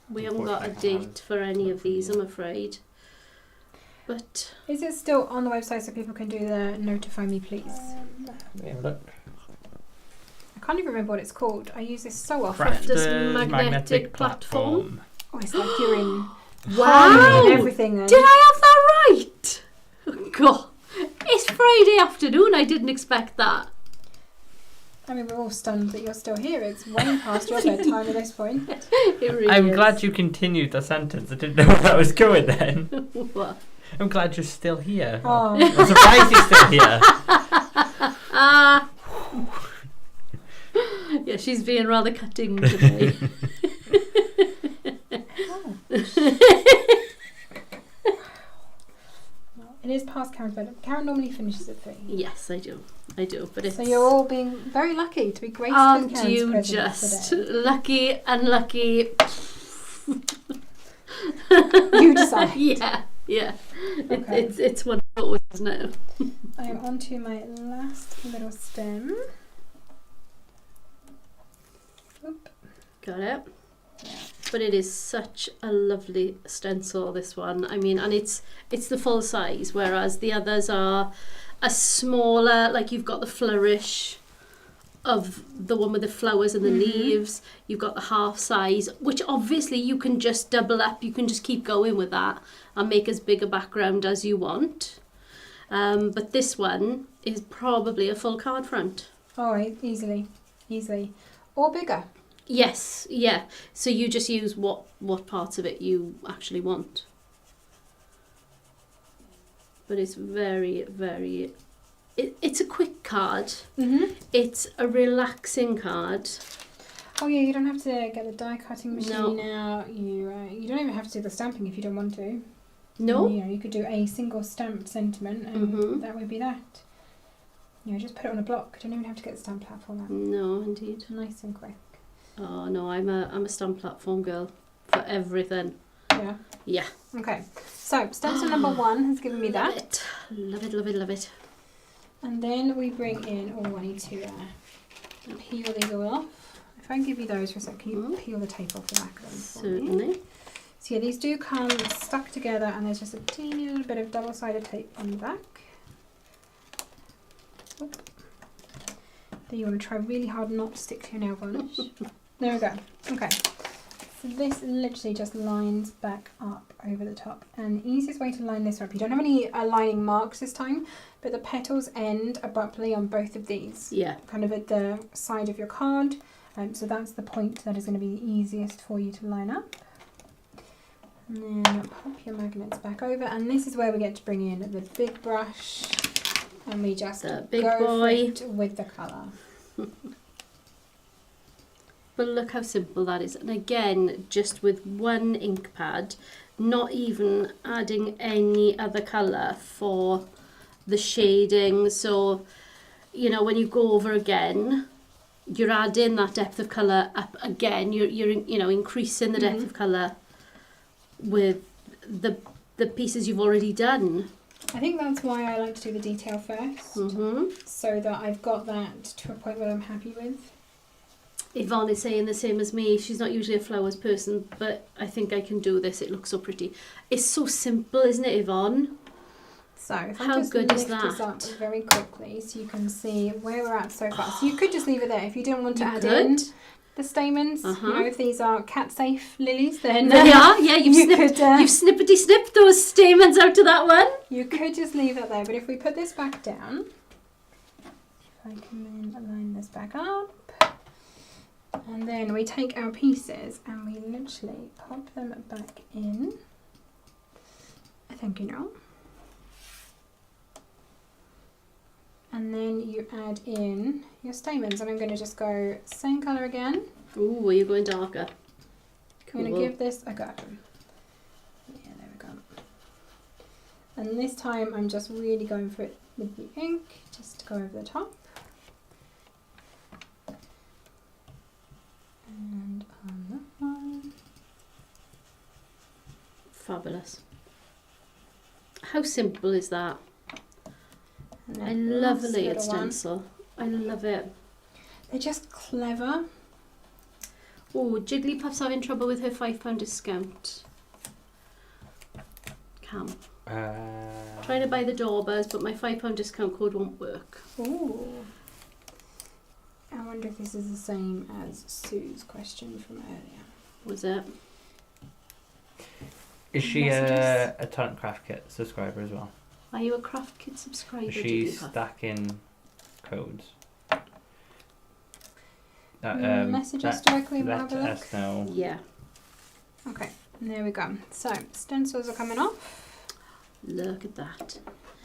We haven't got a Unfortunately, I date for any of these, I'm afraid. But Is it still on the website so people can do the notify me please? Let me have a look. I can't even remember what it's called. I use this so often. Crafter's Crafter's magnetic platform. Oh, it's like you're in Wow! and everything then. Did I have that right? Oh, God. It's Friday afternoon. I didn't expect that. I mean, we're all stunned that you're still here. It's way past your bedtime at this point. It really I'm is. glad you continued the sentence. I didn't know where that was going then. What? I'm glad you're still here. Oh, I'm surprised you're still here. Ah. Yeah, she's being rather cutting today. it is past Karen's bed. Karen normally finishes at 3. Yes, I do. But it's... So you're all being very lucky to be graced with Aren't Karen's you presence just today. lucky, unlucky? You decide. Yeah. Okay. It's wonderful, isn't it? I am on to my last little stem. Oop. Got it. But it is such a lovely stencil, this one. I mean, and it's the full size, whereas the others are a smaller, like you've got the flourish of the one with the flowers and the leaves. You've got the half size, which obviously you can just double up. You can just keep going with that and make as big a background as you want. But this one is probably a full card front. Oh, easily. Or bigger. Yes, yeah. So you just use what parts of it you actually want. But it's very, very... It's a quick card. Mm-hmm. It's a relaxing card. Oh yeah, you don't have to get the die cutting machine No. out. You don't even have to do the stamping if you don't want to. No? You know, you could do a single stamped sentiment and that would be that. You know, just put it on a block. You don't even have to get the stamp platform out. No, indeed. Nice and quick. Oh no, I'm a stamp platform girl for everything. Yeah. Yeah. Okay. So stencil number 1 has given me Love that. it. Love it, love it, love it. And then we bring in, I need to peel these all off. If I give you those for a second, can you peel the tape off the back of them for me? Certainly. So yeah, these do come stuck together and there's just a teeny little bit of double-sided tape on the back. Oop. Then you want to try really hard not to stick to your nail varnish. There we go. Okay. So this literally just lines back up over the top. And the easiest way to line this up, you don't have any lining marks this time, but the petals end abruptly on both of these. Yeah. Kind of at the side of your card. So that's the point that is going to be the easiest for you to line up. And then pop your magnets back over. And this is where we get to bring in the big brush. And we just The big go for boy. it with the colour. But look how simple that is. And again, just with one ink pad, not even adding any other colour for the shading. So, you know, when you go over again, you're adding that depth of colour up again. You're you know, increasing the depth of colour with the pieces you've already done. I think that's why I like to do the detail first, so that I've got that to a point where I'm happy with. Yvonne is saying the same as me. She's not usually a flowers person, but I think I can do this. It looks so pretty. It's so simple, isn't it, Yvonne? So if I How just good is lift this that? up very quickly so you can see where we're at so far. So you could just leave it there if you didn't want to You add could. in the stamens. You know, if these are cat-safe lilies, then They are, yeah. You've you snippety snipped those stamens out to that one. you could just leave that there. But if we put this back down, if I can then line this back up, and then we take our pieces and we literally pop them back in. I think you know. And then you add in your stamens, and I'm going to just go same colour again. Ooh, are you going darker? I'm going to give this a go. Yeah, there we go. And this time I'm just really going for it with the ink, just to go over the top. And on that one. Fabulous. How simple is that? And I then love the last layered little one. stencil. I love it. They're just clever. Oh, Jigglypuff's having trouble with her £5 discount. Cam. Trying to buy the Daubers, but my £5 discount code won't work. Ooh. I wonder if this is the same as Sue's question from earlier. Was it? Is she Messages. a Tonic Craft Kit subscriber as well? Are you a Craft Kit subscriber, Is she Jigglypuff? stacking codes? Message us directly and we'll Let have a look. us know. Yeah. Okay, and there we go. So, stencils are coming off. Look at that.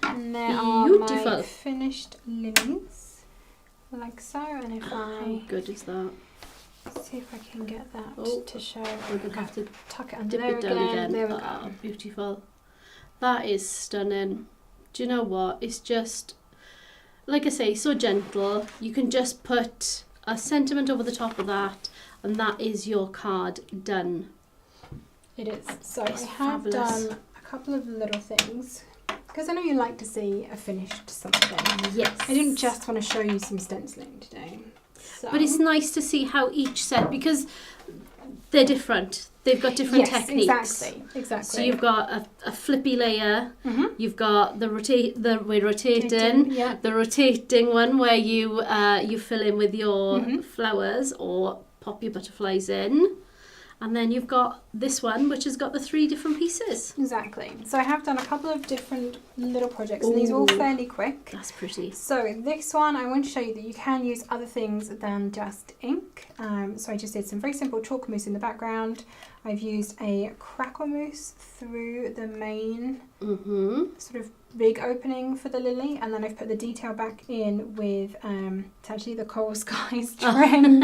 And there are my Beautiful. finished lilies. Like so, and if How I good is that? see if I can get that Oh, to show. We're going to have to Tuck it under dip there it down again. There we Oh, go. beautiful. That is stunning. Do you know what? It's just, like I say, so gentle. You can just put a sentiment over the top of that, and that is your card done. It is. So It's I have fabulous. done a couple of little things because I know you like to see a finished something. Yes. I didn't just want to show you some stenciling today. So. But it's nice to see how each set, because they're different. They've got different yes, techniques. Exactly. So you've got a flippy layer. Mhm. You've got we're rotating. Yeah. The rotating one where you fill in with your Mhm. flowers or pop your butterflies in. And then you've got this one, which has got the 3 different pieces. Exactly. So I have done a couple of different little projects, and these are all Ooh. fairly quick. That's pretty. So this one, I want to show you that you can use other things than just ink. So I just did some very simple chalk mousse in the background. I've used a crackle mousse through the main sort of big opening for the lily, and then I've put the detail back in with it's actually the Coral Skies trend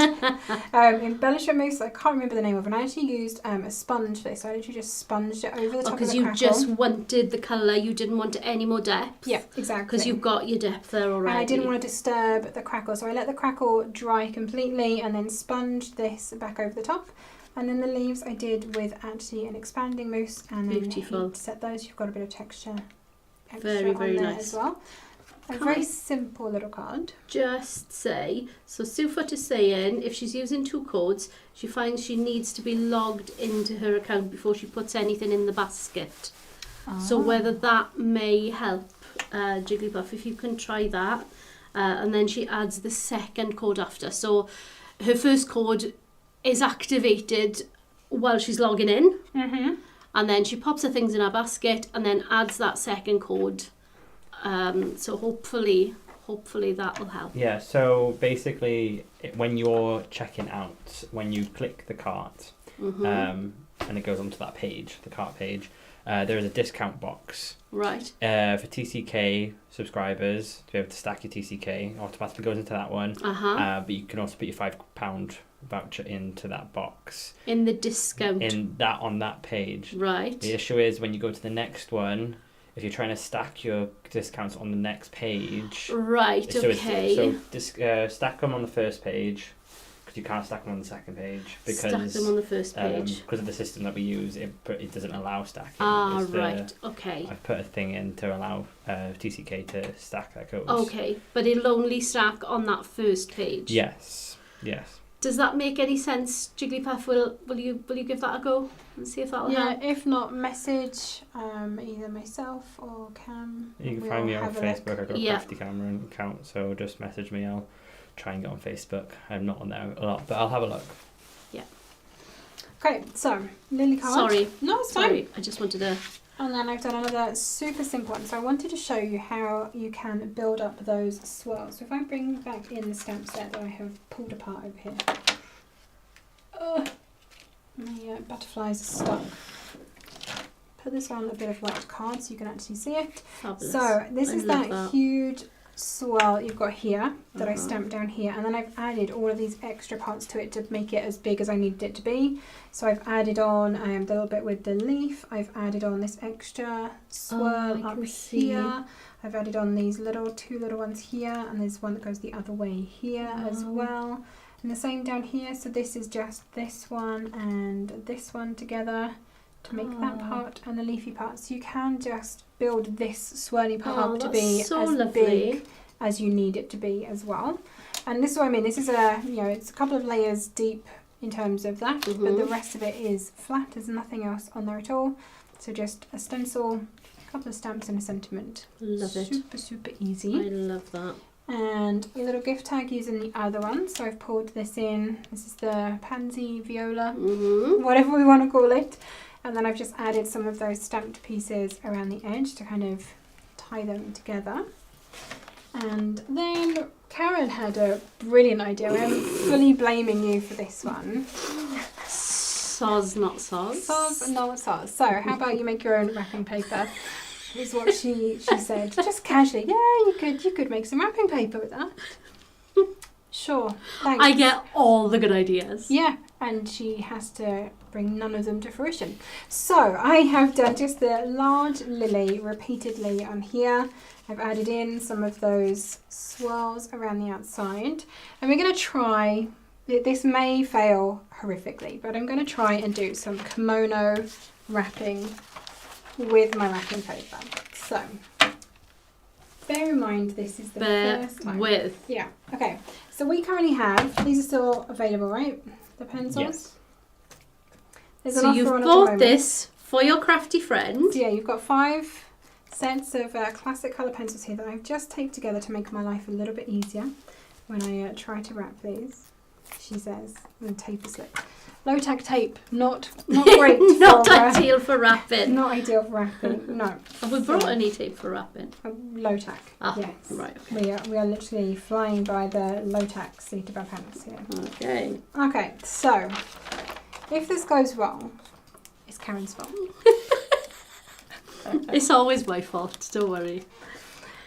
embellishment mousse. I can't remember the name of it. And I actually used a sponge for this, so I literally just sponged it over the top of Because the you crackle. just wanted the colour, you didn't want any more depth. Yeah, exactly. Because you've got your depth there already. And I didn't want to disturb the crackle, so I let the crackle dry completely and then sponged this back over the top. And then the leaves I did with actually an expanding mousse, and then Beautiful. heat set those. You've got a bit of texture extra Very, on very there nice. as well. A Can very I simple little card. just say, so Sufoot is saying if she's using 2 codes, she finds she needs to be logged into her account before she puts anything in the basket. So whether that may help Jigglypuff, if you can try that. And then she adds the second code after. So her first code is activated while she's logging in. And then she pops her things in her basket and then adds that second code. So hopefully that will help. Yeah, so basically when you're checking out, when you click the cart and it goes onto that page, the cart page, there is a discount box. Right. For TCK subscribers, to be able to stack your TCK, automatically goes into that one. But you can also put your £5 voucher into that box. In the discount. On that page. Right. The issue is when you go to the next one, if you're trying to stack your discounts on the next page, Right, okay. Stack them on the first page, because you can't stack them on the second page, because Stack them on the first page. because of the system that we use, it doesn't allow stacking. Right, okay. I've put a thing in to allow TCK to stack their codes. Okay, but it'll only stack on that first page. Yes. Does that make any sense, Jigglypuff? Will you give that a go and see if that'll help? If not, message either myself or Cam. You can find me on Facebook. I've got a Yeah. Crafty camera account, so just message me. I'll try and get on Facebook. I'm not on there a lot, but I'll have a look. Okay, so lily card. Sorry. No, it's fine. Sorry, I just wanted to... And then I've done another super simple one. So I wanted to show you how you can build up those swirls. So if I bring back in the stamp set that I have pulled apart over here. My butterflies are stuck. Put this on a bit of white card so you can actually see it. Fabulous. So this is love that huge swirl you've got here that I Uh-huh. stamped down here, and then I've added all of these extra parts to it to make it as big as I needed it to be. So I've added on the little bit with the leaf, I've added on this extra swirl I up can see. here, I've added on these two little ones here, and there's one that goes the other way here as well, and the same down here. So this is just this one and this one together to make that part and the leafy part. So you can just build this swirly part up to be so as lovely. big as you need it to be as well. And this is what I mean. This is it's a couple of layers deep in terms of that, but the rest of it is flat. There's nothing else on there at all. So just a stencil, a couple of stamps and a sentiment. Love it. Super easy. I love that. And a little gift tag using the other one. So I've poured this in. This is the pansy, viola, whatever we want to call it. And then I've just added some of those stamped pieces around the edge to kind of tie them together. And then Karen had a brilliant idea. I'm fully blaming you for this one. Soz, not soz. Soz, not soz. So how about you make your own wrapping paper? Is what she said. Just casually. Yeah, you could make some wrapping paper with that. Sure. Thanks. I get all the good ideas. Yeah, and she has to bring none of them to fruition. So I have done just the large lily repeatedly on here. I've added in some of those swirls around the outside. And we're going to try, this may fail horrifically, but I'm going to try and do some kimono wrapping with my wrapping paper. So bear in mind this is the first time. Yeah, okay. So we currently have, these are still available, right? The pencils? Yes. There's an So offer you've on at the bought moment. this for your crafty friend. Yeah, you've got 5 sets of classic colour pencils here that I've just taped together to make my life a little bit easier when I try to wrap these, she says, and tape a slip. Low tack tape, not great. Not for, ideal for wrapping. Not ideal for wrapping, no. Have we brought any tape for wrapping? Low tack, yes. Right, okay. We are literally flying by the low tack seat of our pants here. Okay. Okay, so if this goes wrong, it's Karen's fault. It's always my fault, don't worry.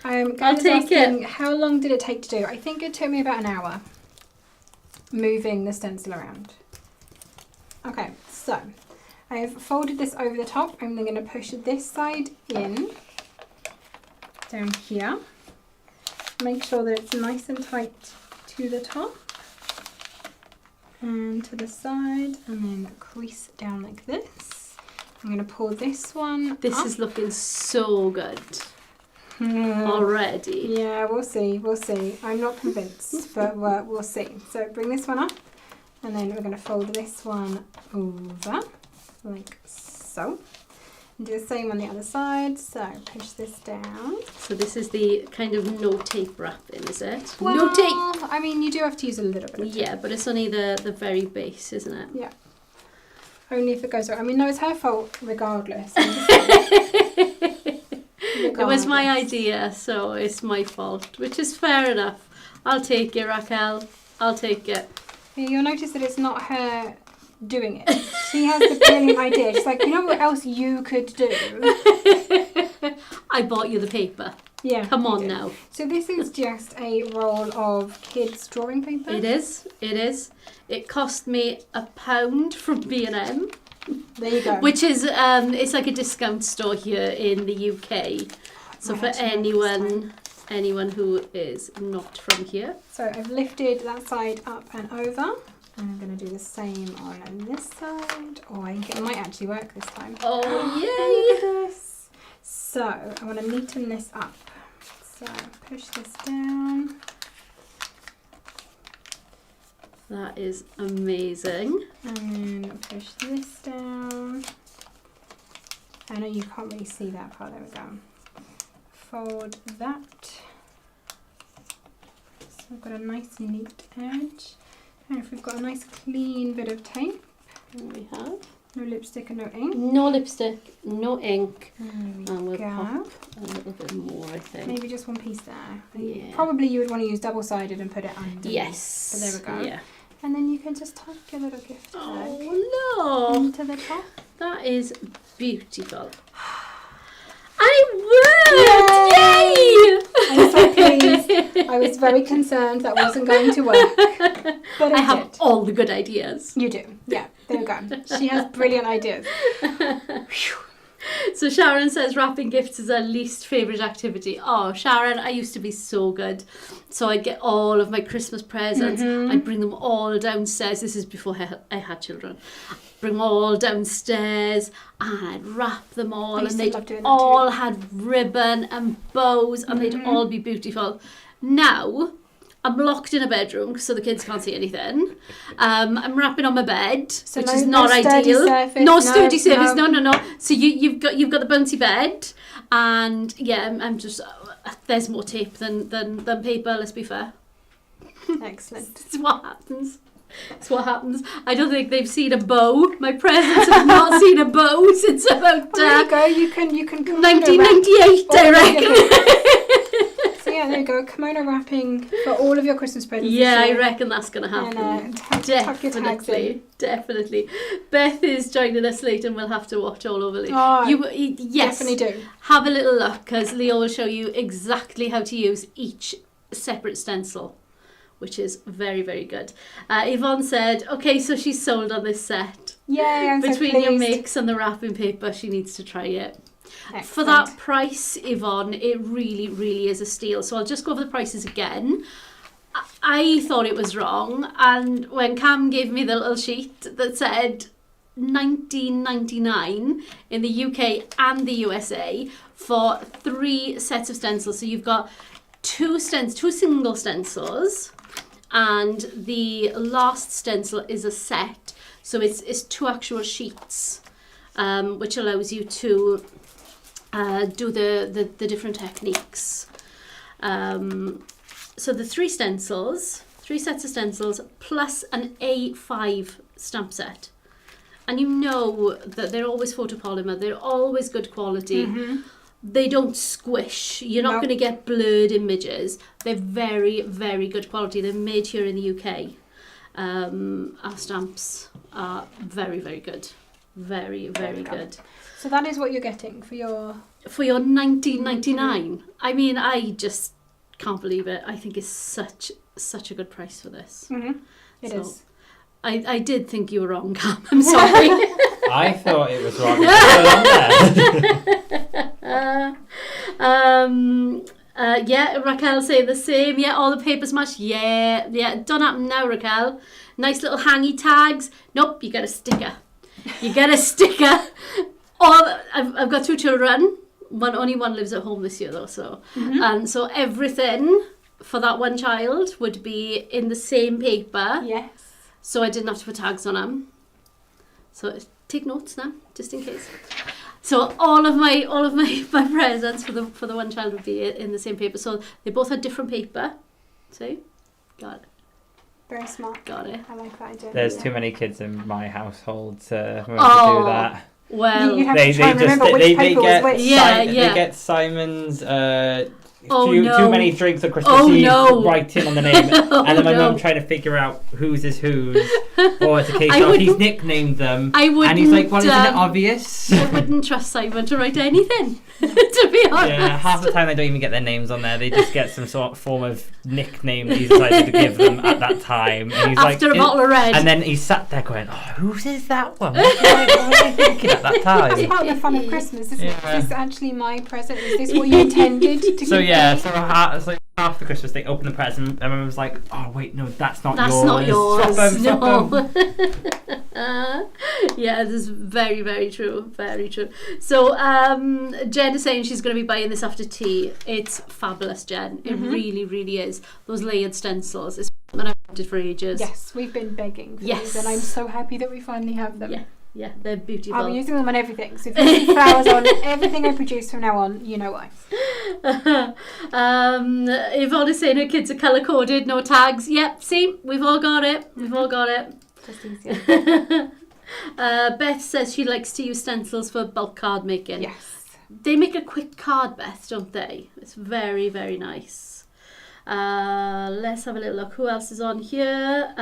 I'll take it. How long did it take to do? I think it took me about an hour moving the stencil around. Okay, so I have folded this over the top. I'm then going to push this side in, down here. Make sure that it's nice and tight to the top and to the side, and then crease down like this. I'm going to pull this one This up. is looking so good already. Yeah, we'll see. I'm not convinced, but we'll see. So bring this one up, and then we're going to fold this one over, like so. And do the same on the other side. So push this down. So this is the kind of no tape wrapping, is it? Well, No tape. I mean, you do have to use a little bit of tape. Yeah, but it's only the very base, isn't it? Yeah. Only if it goes wrong. I mean, no, it's her fault regardless. It was my idea, so it's my fault, which is fair enough. I'll take it, Raquel. I'll take it. Yeah, you'll notice that it's not her doing it. She has the brilliant idea. She's like, you know what else you could do? I bought you the paper. Yeah. Come you on did. now. So this is just a roll of kids' drawing paper. It is. It cost me £1 from B&M. There you go. Which is, it's like a discount store here in the UK. So for anyone who is not from here. So I've lifted that side up and over. And I'm going to do the same on this side. Oh, it might actually work this time. Oh, Look yay! at this. So I want to neaten this up. So push this down. That is amazing. And then push this down. I know you can't really see that part. There we go. Fold that. So we've got a nice neat edge. And if we've got a nice clean bit of tape. We have. No lipstick and no ink. No lipstick, no ink. And we'll pop a little bit more, I think. Maybe just one piece there. Yeah. Probably you would want to use double-sided and put it under. Yes. But there we go. Yeah. And then you can just tuck your little gift bag Oh, look. into the top. That is beautiful. I worked! Yay! I'm so pleased. I was very concerned that wasn't going to work. But I have did. all the good ideas. You do. Yeah, there we go. She has brilliant ideas. So Sharon says wrapping gifts is her least favourite activity. Oh, Sharon, I used to be so good. So I'd get all of my Christmas presents. I'd bring them all downstairs. This is before I had children. Bring them all downstairs and I'd wrap them all. And they'd all had ribbon and bows and they'd all be beautiful. Now, I'm locked in a bedroom so the kids can't see anything. I'm wrapping on my bed, So which no- is no not sturdy ideal. surface, No no, sturdy surface. no. No. So you've got the bouncy bed, and yeah, I'm just there's more tape than paper. Let's be fair. Excellent. It's what happens. It's what happens. I don't think they've seen a bow. My presents have not seen a bow since about Well, there you go. You can 1998, I reckon. So yeah, there you go. Kimono wrapping for all of your Christmas presents. Yeah, this I year. reckon that's going to happen. And tuck your tags in. Definitely. Beth is joining us later and we'll have to watch all over later. Oh, Yes, definitely do. have a little look because Leo will show you exactly how to use each separate stencil, which is very, very good. Yvonne said, okay, so she's sold on this set. Yay, I'm Between so your pleased. mix and the wrapping paper, she needs to try it. Excellent. For that price, Yvonne, it really, really is a steal. So I'll just go over the prices again. I thought it was wrong, and when Cam gave me the little sheet that said $19.99 in the UK and the USA for 3 sets of stencils, so you've got two single stencils, and the last stencil is a set, so it's 2 actual sheets, which allows you to do the different techniques. So the 3 sets of stencils plus an A5 stamp set. And you know that they're always photopolymer, they're always good quality. They don't squish. You're not going to get blurred images. They're very, very good quality. They're made here in the UK. Our stamps are very, very good. Very, very good. So that is what you're getting for your $19.99. I mean, I just can't believe it. I think it's such a good price for this. It is. I did think you were wrong, Cam. I'm sorry. I thought it was wrong. Yeah, Raquel saying the same. Yeah, all the papers match. Yeah. Don't happen now, Raquel. Nice little hangy tags. Nope, you get a sticker. You get a sticker. I've got 2 children. Only one lives at home this year though, so and so everything for that one child would be in the same paper. Yes. So I didn't have to put tags on them. So take notes now, just in case. So all of my presents for the one child would be in the same paper. So they both had different paper. See, got it. Very smart. Got it. I like that idea. There's too many kids in my household to do that. Well, you have to try and remember which paper was which. They get Simon's too many drinks on Christmas Eve writing on the name, and then my mum trying to figure out whose is whose, or it's a case of he's nicknamed them, and he's like, well, isn't it obvious? I wouldn't trust Simon to write anything. To to be honest. Yeah, half the time they don't even get their names on there. They just get some sort of form of nickname that he's decided to give them at that time. And he's After a bottle of red. And then he sat there going, "Oh, whose is that one? What was I thinking at that time?" That's part of the fun of Christmas, isn't it? Yeah. Is this actually my present? Is this what you intended to So give yeah, me? so it's like half the Christmas they open the present and everyone was like, "Oh wait, no, that's not yours. That's not yours. Swap 'em." Yeah, this is very, very true. Very true. So Jen is saying she's going to be buying this after tea. It's fabulous, Jen. It really, really is. Those layered stencils. It's something I've wanted for ages. Yes, we've been begging for Yes. these, and I'm so happy that we finally have them. Yeah. Yeah, they're beautiful. I'll be using them on everything. So if you see flowers on everything I produce from now on, you know why. Yvonne is saying her kids are colour coded, no tags. Yep, see, we've all got it. We've all got it. Just easier. Beth says she likes to use stencils for bulk card making. Yes. They make a quick card, Beth, don't they? It's very, very nice. Let's have a little look. Who else is on here?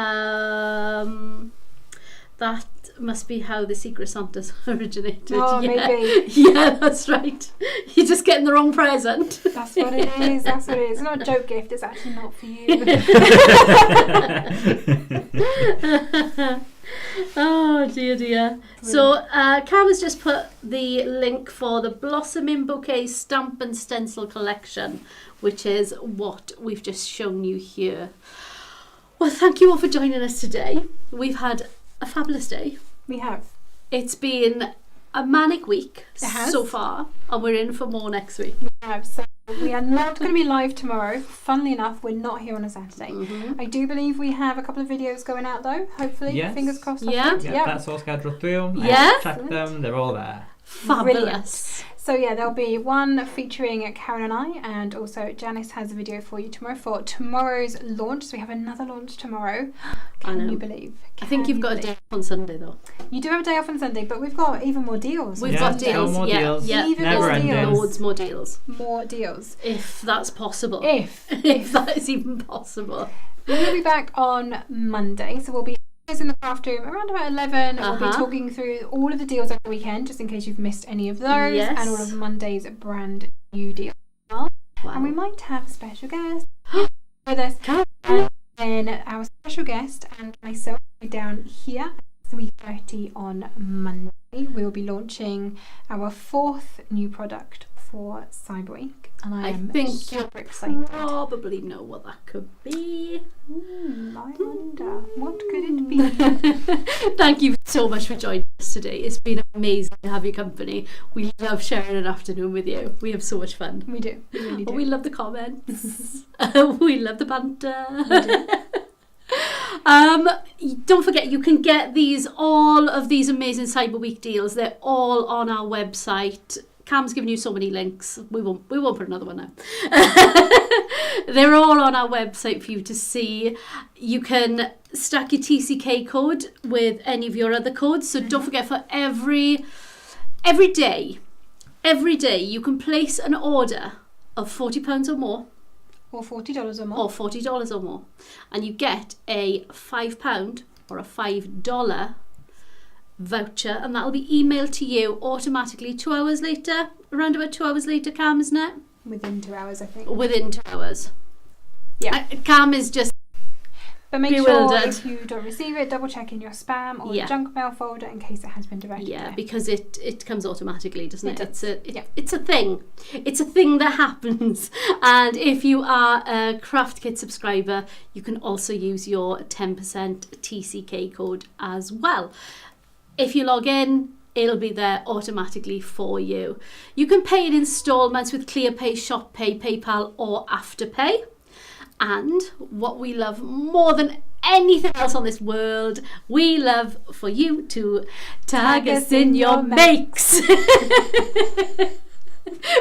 That must be how the Secret Santas originated. Oh, yeah. maybe. Yeah, that's right. You're just getting the wrong present. That's what it is. That's what it is. It's not a joke gift. It's actually not for you. Oh dear. Brilliant. So Cam has just put the link for the Blossoming Bouquet stamp and stencil collection, which is what we've just shown you here. Well, thank you all for joining us today. We've had a fabulous day. We have. It's been a manic week It has. so far, and we're in for more next week. We have. So we are not going to be live tomorrow. Funnily enough, we're not here on a Saturday. I do believe we have a couple of videos going out though. Hopefully, Yes. fingers crossed. Yeah. hopefully. Yeah, that's all scheduled through. Yeah. Check them, they're all there. Fabulous. So yeah, there'll be one featuring Karen and I, and also Janice has a video for you tomorrow for tomorrow's launch. So we have another launch tomorrow. Can you believe? I think you've got a day off on Sunday though. You do have a day off on Sunday, but we've got even more deals. We've Yeah, got still deals. more Yeah, deals. yeah. Even Never more ending. deals. Loads more deals. More deals. If that's possible. If that is even possible. we'll be back on Monday, so we'll be in the craft room around about 11. We'll be talking through all of the deals over the weekend, just in case you've missed any of those, Yes. and all of Monday's brand new deals. Wow. And we might have a special guest with us. And then our special guest and myself will be down here at 3:30 on Monday. We will be launching our 4th new product for Cyber Week, and I am think super excited. Probably know what that could be. I wonder, what could it be? Thank you so much for joining us today. It's been amazing to have your company. We love sharing an afternoon with you. We have so much fun. We do, we really do. We love the comments. We love the banter. Don't forget, you can get all of these amazing Cyber Week deals. They're all on our website. Cam's given you so many links. We won't put another one now. They're all on our website for you to see. You can stack your TCK code with any of your other codes. So don't forget, for every day you can place an order of £40 or more. Or $40 or more. Or $40 or more. And you get a £5 or a $5 voucher, and that'll be emailed to you automatically 2 hours later. Around about 2 hours later, Cam, isn't it? Within 2 hours, I think. Within 2 hours. Yeah. Cam is just But make sure bewildered. if you don't receive it, double check in your spam or Yeah. junk mail folder in case it has been directed yeah, there. because it comes automatically, doesn't it? It does. It's a thing. It's a thing that happens. And if you are a Craft Kit subscriber, you can also use your 10% TCK code as well. If you log in, it'll be there automatically for you. You can pay in installments with ClearPay, ShopPay, PayPal or Afterpay. And what we love more than anything else on this world, we love for you to tag us in your makes.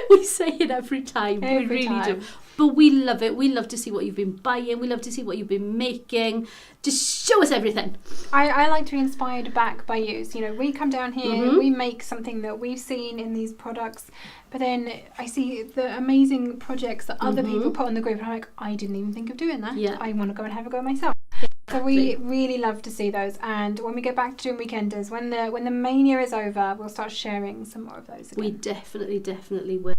We say it every time. We really do. But we love it. We love to see what you've been buying. We love to see what you've been making. Just show us everything. I like to be inspired back by you. So, we come down here, we make something that we've seen in these products, but then I see the amazing projects that other people put on the group, and I'm like, I didn't even think of doing that. Yeah. I want to go and have a go myself. So we really love to see those, and when we get back to doing weekenders, when the mania is over, we'll start sharing some more of those again. We definitely will.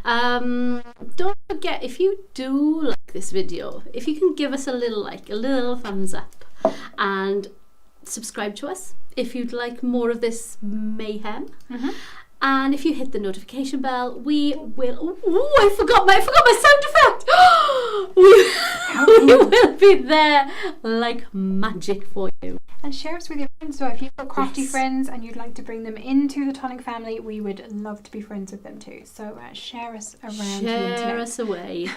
Don't forget, if you do like this video, if you can give us a little like, a little thumbs up, and subscribe to us if you'd like more of this mayhem. And if you hit the notification bell, we will. Oh, I forgot my sound effect. we will be there like magic for you. And share us with your friends. So if you've got crafty friends and you'd like to bring them into the Tonic family, we would love to be friends with them too. So share us around the internet. Share us away.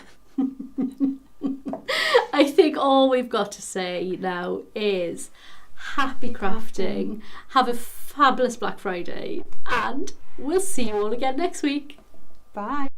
I think all we've got to say now is happy crafting. Have a fabulous Black Friday, and we'll see you all again next week. Bye.